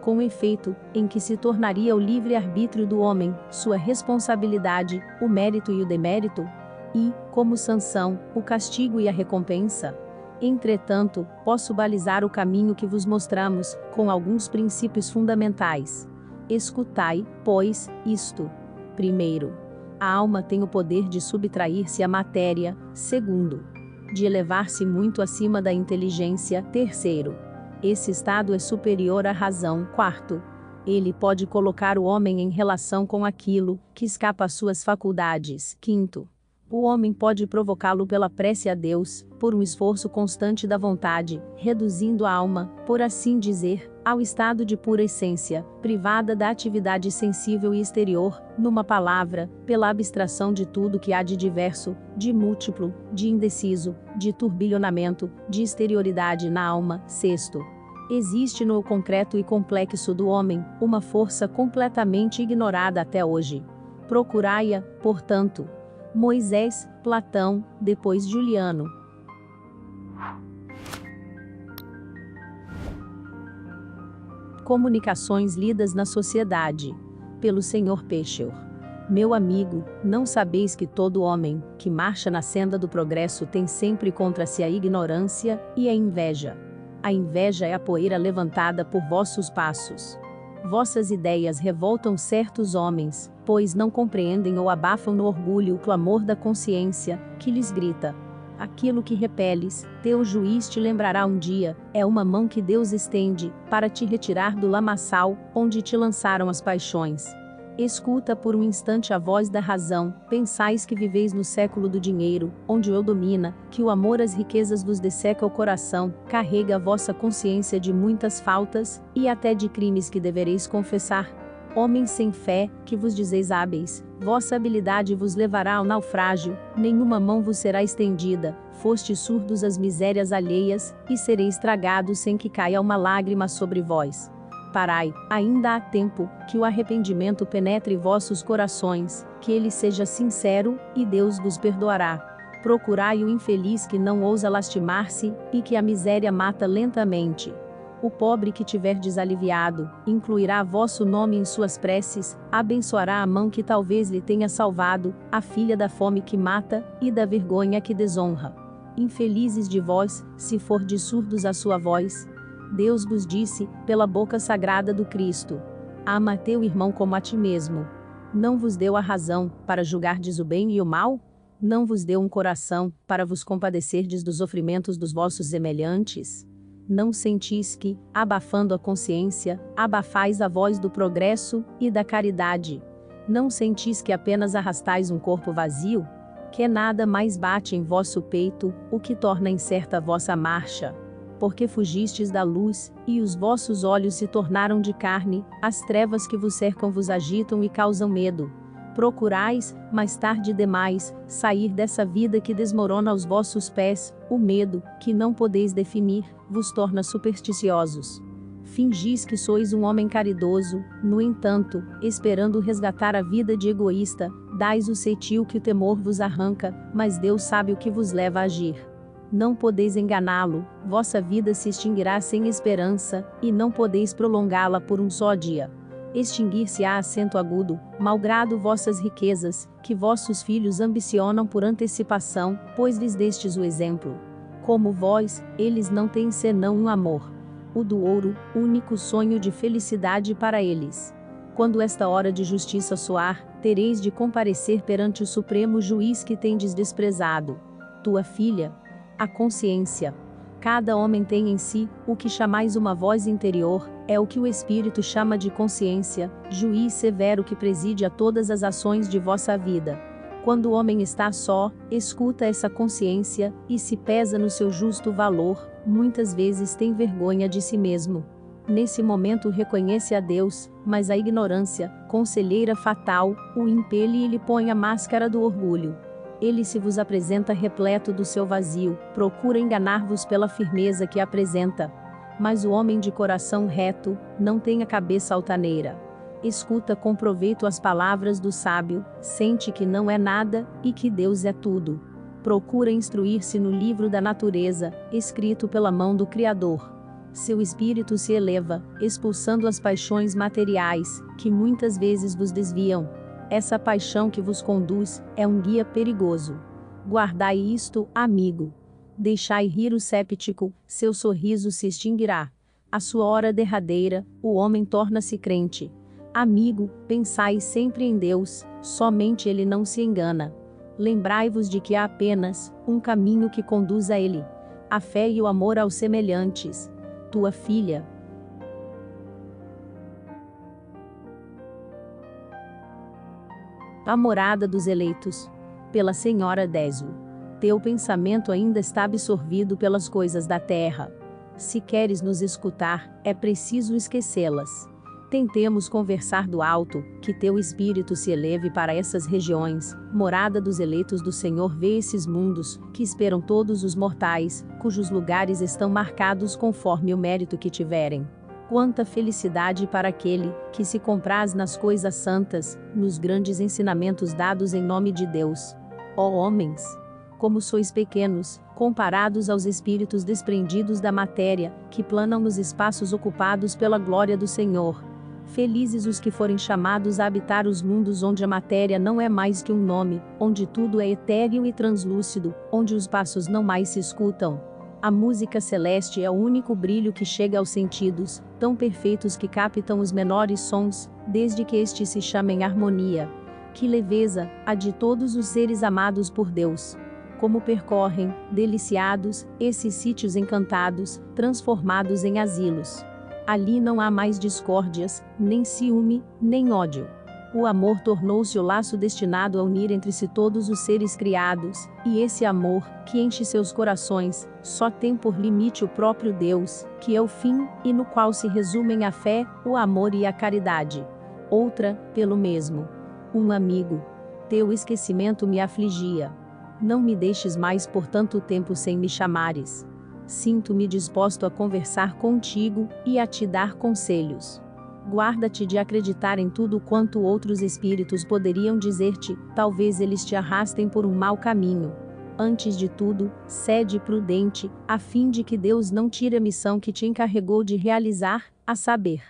Com efeito, em que se tornaria o livre-arbítrio do homem, sua responsabilidade, o mérito e o demérito? E, como sanção, o castigo e a recompensa? Entretanto, posso balizar o caminho que vos mostramos, com alguns princípios fundamentais. Escutai, pois, isto. Primeiro, a alma tem o poder de subtrair-se à matéria. Segundo, de elevar-se muito acima da inteligência. Terceiro, esse estado é superior à razão. Quarto, ele pode colocar o homem em relação com aquilo que escapa às suas faculdades. Quinto, o homem pode provocá-lo pela prece a Deus, por um esforço constante da vontade, reduzindo a alma, por assim dizer, ao estado de pura essência, privada da atividade sensível e exterior, numa palavra, pela abstração de tudo que há de diverso, de múltiplo, de indeciso, de turbilhonamento, de exterioridade na alma. Sexto, existe no concreto e complexo do homem, uma força completamente ignorada até hoje. Procurai-a, portanto. Moisés, Platão, depois Juliano. Comunicações lidas na sociedade. Pelo Sr. Peschel. Meu amigo, não sabeis que todo homem, que marcha na senda do progresso tem sempre contra si a ignorância e a inveja. A inveja é a poeira levantada por vossos passos. Vossas ideias revoltam certos homens, pois não compreendem ou abafam no orgulho o clamor da consciência, que lhes grita. Aquilo que repeles, teu juiz te lembrará um dia, é uma mão que Deus estende, para te retirar do lamaçal, onde te lançaram as paixões. Escuta por um instante a voz da razão, pensais que viveis no século do dinheiro, onde o domina, que o amor às riquezas vos desseca o coração, carrega a vossa consciência de muitas faltas, e até de crimes que devereis confessar. Homens sem fé, que vos dizeis hábeis, vossa habilidade vos levará ao naufrágio, nenhuma mão vos será estendida, fostes surdos às misérias alheias, e sereis tragados sem que caia uma lágrima sobre vós. Parai, ainda há tempo, que o arrependimento penetre vossos corações, que ele seja sincero, e Deus vos perdoará. Procurai o infeliz que não ousa lastimar-se, e que a miséria mata lentamente. O pobre que tiverdes aliviado, incluirá vosso nome em suas preces, abençoará a mão que talvez lhe tenha salvado, a filha da fome que mata, e da vergonha que desonra. Infelizes de vós, se fordes surdos à sua voz. Deus vos disse, pela boca sagrada do Cristo: ama teu irmão como a ti mesmo. Não vos deu a razão, para julgardes o bem e o mal? Não vos deu um coração, para vos compadecerdes dos sofrimentos dos vossos semelhantes? Não sentis que, abafando a consciência, abafais a voz do progresso e da caridade? Não sentis que apenas arrastais um corpo vazio? Que nada mais bate em vosso peito, o que torna incerta a vossa marcha? Porque fugistes da luz, e os vossos olhos se tornaram de carne, as trevas que vos cercam vos agitam e causam medo. Procurais, mais tarde demais, sair dessa vida que desmorona aos vossos pés, o medo, que não podeis definir, vos torna supersticiosos. Fingis que sois um homem caridoso, no entanto, esperando resgatar a vida de egoísta, dais o ceitil que o temor vos arranca, mas Deus sabe o que vos leva a agir. Não podeis enganá-lo, vossa vida se extinguirá sem esperança, e não podeis prolongá-la por um só dia. Extinguir-se-á acento agudo, malgrado vossas riquezas, que vossos filhos ambicionam por antecipação, pois lhes destes o exemplo. Como vós, eles não têm senão um amor. O do ouro, único sonho de felicidade para eles. Quando esta hora de justiça soar, tereis de comparecer perante o supremo juiz que tendes desprezado. Tua filha, a consciência. Cada homem tem em si, o que chamais uma voz interior, é o que o Espírito chama de consciência, juiz severo que preside a todas as ações de vossa vida. Quando o homem está só, escuta essa consciência, e se pesa no seu justo valor, muitas vezes tem vergonha de si mesmo. Nesse momento reconhece a Deus, mas a ignorância, conselheira fatal, o impele e lhe põe a máscara do orgulho. Ele se vos apresenta repleto do seu vazio, procura enganar-vos pela firmeza que apresenta. Mas o homem de coração reto, não tem a cabeça altaneira. Escuta com proveito as palavras do sábio, sente que não é nada, e que Deus é tudo. Procura instruir-se no livro da natureza, escrito pela mão do Criador. Seu espírito se eleva, expulsando as paixões materiais, que muitas vezes vos desviam. Essa paixão que vos conduz, é um guia perigoso. Guardai isto, amigo. Deixai rir o séptico, seu sorriso se extinguirá. À sua hora derradeira, o homem torna-se crente. Amigo, pensai sempre em Deus, somente Ele não se engana. Lembrai-vos de que há apenas um caminho que conduz a ele: a fé e o amor aos semelhantes. Tua filha. A morada dos eleitos. Pela Senhora Désio. Teu pensamento ainda está absorvido pelas coisas da terra. Se queres nos escutar, é preciso esquecê-las. Tentemos conversar do alto, que teu espírito se eleve para essas regiões. Morada dos eleitos do Senhor, vê esses mundos, que esperam todos os mortais, cujos lugares estão marcados conforme o mérito que tiverem. Quanta felicidade para aquele que se compraz nas coisas santas, nos grandes ensinamentos dados em nome de Deus. Ó homens! Como sois pequenos, comparados aos espíritos desprendidos da matéria, que planam nos espaços ocupados pela glória do Senhor. Felizes os que forem chamados a habitar os mundos onde a matéria não é mais que um nome, onde tudo é etéreo e translúcido, onde os passos não mais se escutam. A música celeste é o único brilho que chega aos sentidos, tão perfeitos que captam os menores sons, desde que estes se chamem harmonia. Que leveza, a de todos os seres amados por Deus! Como percorrem, deliciados, esses sítios encantados, transformados em asilos. Ali não há mais discórdias, nem ciúme, nem ódio. O amor tornou-se o laço destinado a unir entre si todos os seres criados, e esse amor, que enche seus corações, só tem por limite o próprio Deus, que é o fim, e no qual se resumem a fé, o amor e a caridade. Outra, pelo mesmo. Um amigo. Teu esquecimento me afligia. Não me deixes mais por tanto tempo sem me chamares. Sinto-me disposto a conversar contigo, e a te dar conselhos. Guarda-te de acreditar em tudo quanto outros espíritos poderiam dizer-te, talvez eles te arrastem por um mau caminho. Antes de tudo, sede prudente, a fim de que Deus não tire a missão que te encarregou de realizar, a saber,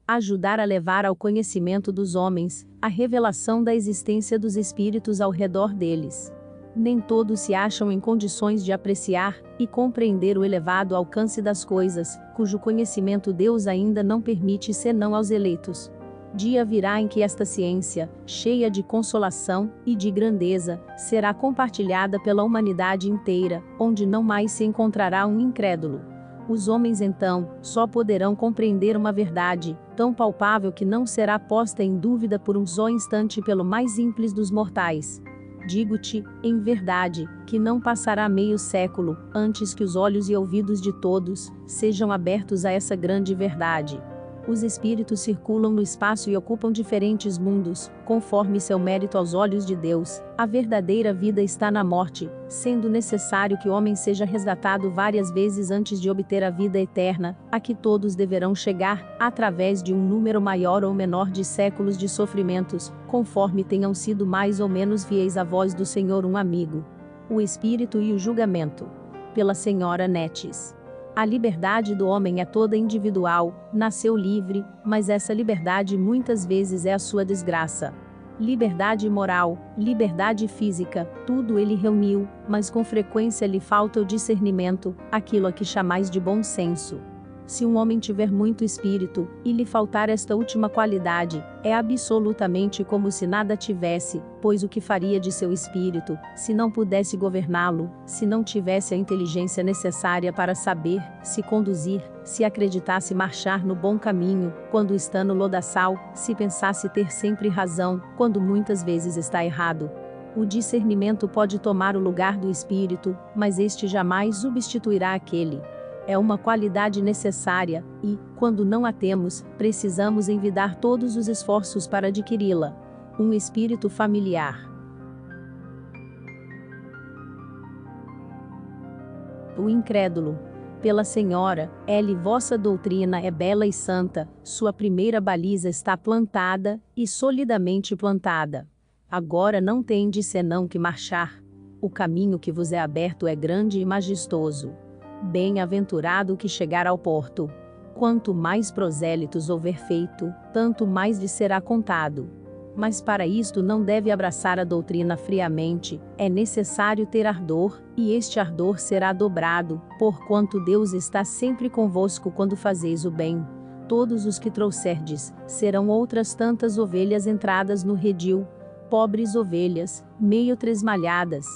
ajudar a levar ao conhecimento dos homens a revelação da existência dos espíritos ao redor deles. Nem todos se acham em condições de apreciar e compreender o elevado alcance das coisas, cujo conhecimento Deus ainda não permite senão aos eleitos. Dia virá em que esta ciência, cheia de consolação e de grandeza, será compartilhada pela humanidade inteira, onde não mais se encontrará um incrédulo. Os homens então só poderão compreender uma verdade, tão palpável que não será posta em dúvida por um só instante pelo mais simples dos mortais. Digo-te, em verdade, que não passará meio século, antes que os olhos e ouvidos de todos sejam abertos a essa grande verdade. Os espíritos circulam no espaço e ocupam diferentes mundos, conforme seu mérito aos olhos de Deus. A verdadeira vida está na morte, sendo necessário que o homem seja resgatado várias vezes antes de obter a vida eterna, a que todos deverão chegar, através de um número maior ou menor de séculos de sofrimentos, conforme tenham sido mais ou menos fiéis à voz do Senhor um amigo. O Espírito e o Julgamento. Pela Senhora Netes. A liberdade do homem é toda individual, nasceu livre, mas essa liberdade muitas vezes é a sua desgraça. Liberdade moral, liberdade física, tudo ele reuniu, mas com frequência lhe falta o discernimento, aquilo a que chamais de bom senso. Se um homem tiver muito espírito, e lhe faltar esta última qualidade, é absolutamente como se nada tivesse, pois o que faria de seu espírito, se não pudesse governá-lo, se não tivesse a inteligência necessária para saber, se conduzir, se acreditasse marchar no bom caminho, quando está no lodaçal, se pensasse ter sempre razão, quando muitas vezes está errado. O discernimento pode tomar o lugar do espírito, mas este jamais substituirá aquele. É uma qualidade necessária, e, quando não a temos, precisamos envidar todos os esforços para adquiri-la. Um espírito familiar. O incrédulo. Pela Senhora, vossa doutrina é bela e santa, sua primeira baliza está plantada, e solidamente plantada. Agora não tendes senão que marchar. O caminho que vos é aberto é grande e majestoso. Bem-aventurado o que chegar ao porto. Quanto mais prosélitos houver feito, tanto mais lhe será contado. Mas para isto não deve abraçar a doutrina friamente, é necessário ter ardor, e este ardor será dobrado, porquanto Deus está sempre convosco quando fazeis o bem. Todos os que trouxerdes, serão outras tantas ovelhas entradas no redil. pobres ovelhas, meio tresmalhadas.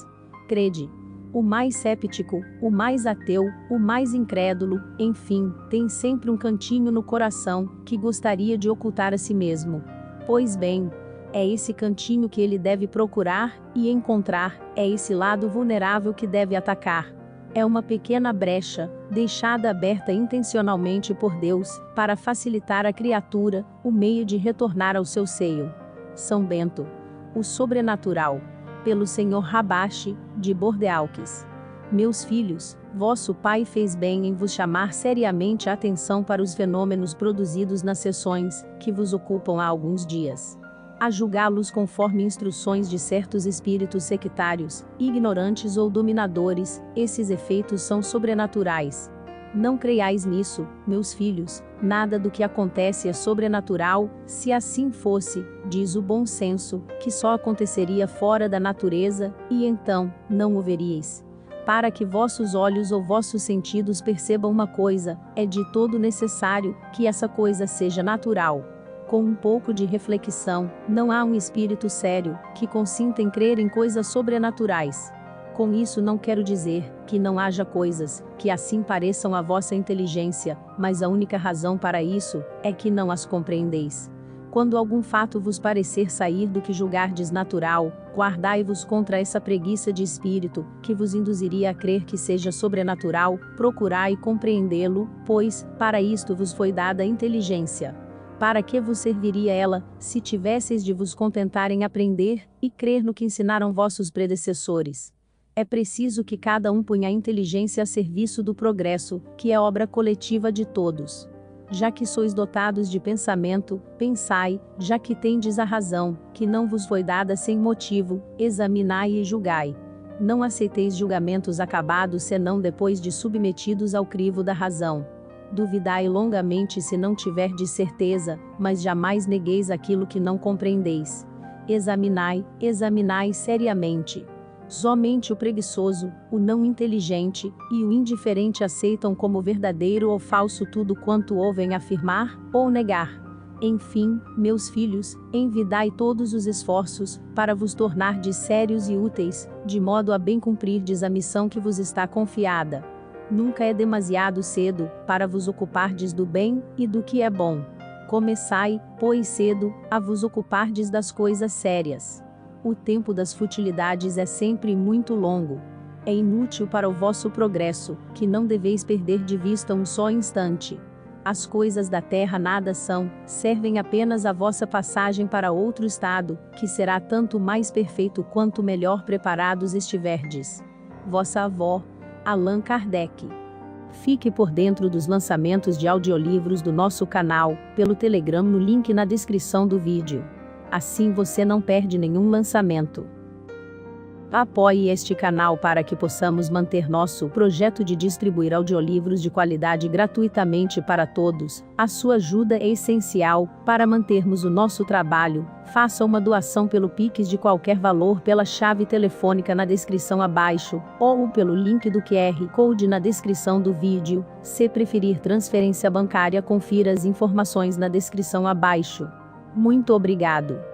Crede. O mais céptico, o mais ateu, o mais incrédulo, enfim, tem sempre um cantinho no coração que gostaria de ocultar a si mesmo. Pois bem, é esse cantinho que ele deve procurar e encontrar, é esse lado vulnerável que deve atacar. É uma pequena brecha, deixada aberta intencionalmente por Deus, para facilitar à criatura o meio de retornar ao seu seio. São Bento. O sobrenatural. Pelo Sr. Rabache, de Bordeaux. Meus filhos, vosso pai fez bem em vos chamar seriamente a atenção para os fenômenos produzidos nas sessões, que vos ocupam há alguns dias. A julgá-los conforme instruções de certos espíritos sectários, ignorantes ou dominadores, esses efeitos são sobrenaturais. Não creiais nisso, meus filhos, nada do que acontece é sobrenatural, se assim fosse, diz o bom senso, que só aconteceria fora da natureza, e então, não o veríeis. Para que vossos olhos ou vossos sentidos percebam uma coisa, é de todo necessário que essa coisa seja natural. Com um pouco de reflexão, não há um espírito sério que consinta em crer em coisas sobrenaturais. Com isso não quero dizer que não haja coisas que assim pareçam à vossa inteligência, mas a única razão para isso é que não as compreendeis. Quando algum fato vos parecer sair do que julgardes natural, guardai-vos contra essa preguiça de espírito, que vos induziria a crer que seja sobrenatural, procurai compreendê-lo, pois, para isto vos foi dada a inteligência. Para que vos serviria ela, se tivesseis de vos contentar em aprender e crer no que ensinaram vossos predecessores? É preciso que cada um ponha a inteligência a serviço do progresso, que é obra coletiva de todos. Já que sois dotados de pensamento, pensai, já que tendes a razão, que não vos foi dada sem motivo, examinai e julgai. Não aceiteis julgamentos acabados senão depois de submetidos ao crivo da razão. Duvidai longamente se não tiverdes certeza, mas jamais negueis aquilo que não compreendeis. Examinai seriamente. Somente o preguiçoso, o não inteligente e o indiferente aceitam como verdadeiro ou falso tudo quanto ouvem afirmar ou negar. Enfim, meus filhos, envidai todos os esforços, para vos tornardes sérios e úteis, de modo a bem cumprirdes a missão que vos está confiada. Nunca é demasiado cedo, para vos ocupardes do bem e do que é bom. Começai, pois cedo, a vos ocupardes das coisas sérias. O tempo das futilidades é sempre muito longo. É inútil para o vosso progresso, que não deveis perder de vista um só instante. As coisas da terra nada são, servem apenas a vossa passagem para outro estado, que será tanto mais perfeito quanto melhor preparados estiverdes. Vossa avó, Allan Kardec. Fique por dentro dos lançamentos de audiolivros do nosso canal, pelo Telegram no link na descrição do vídeo. Assim você não perde nenhum lançamento. Apoie este canal para que possamos manter nosso projeto de distribuir audiolivros de qualidade gratuitamente para todos. A sua ajuda é essencial para mantermos o nosso trabalho. Faça uma doação pelo Pix de qualquer valor pela chave telefônica na descrição abaixo, ou pelo link do QR Code na descrição do vídeo. Se preferir transferência bancária, confira as informações na descrição abaixo. Muito obrigado.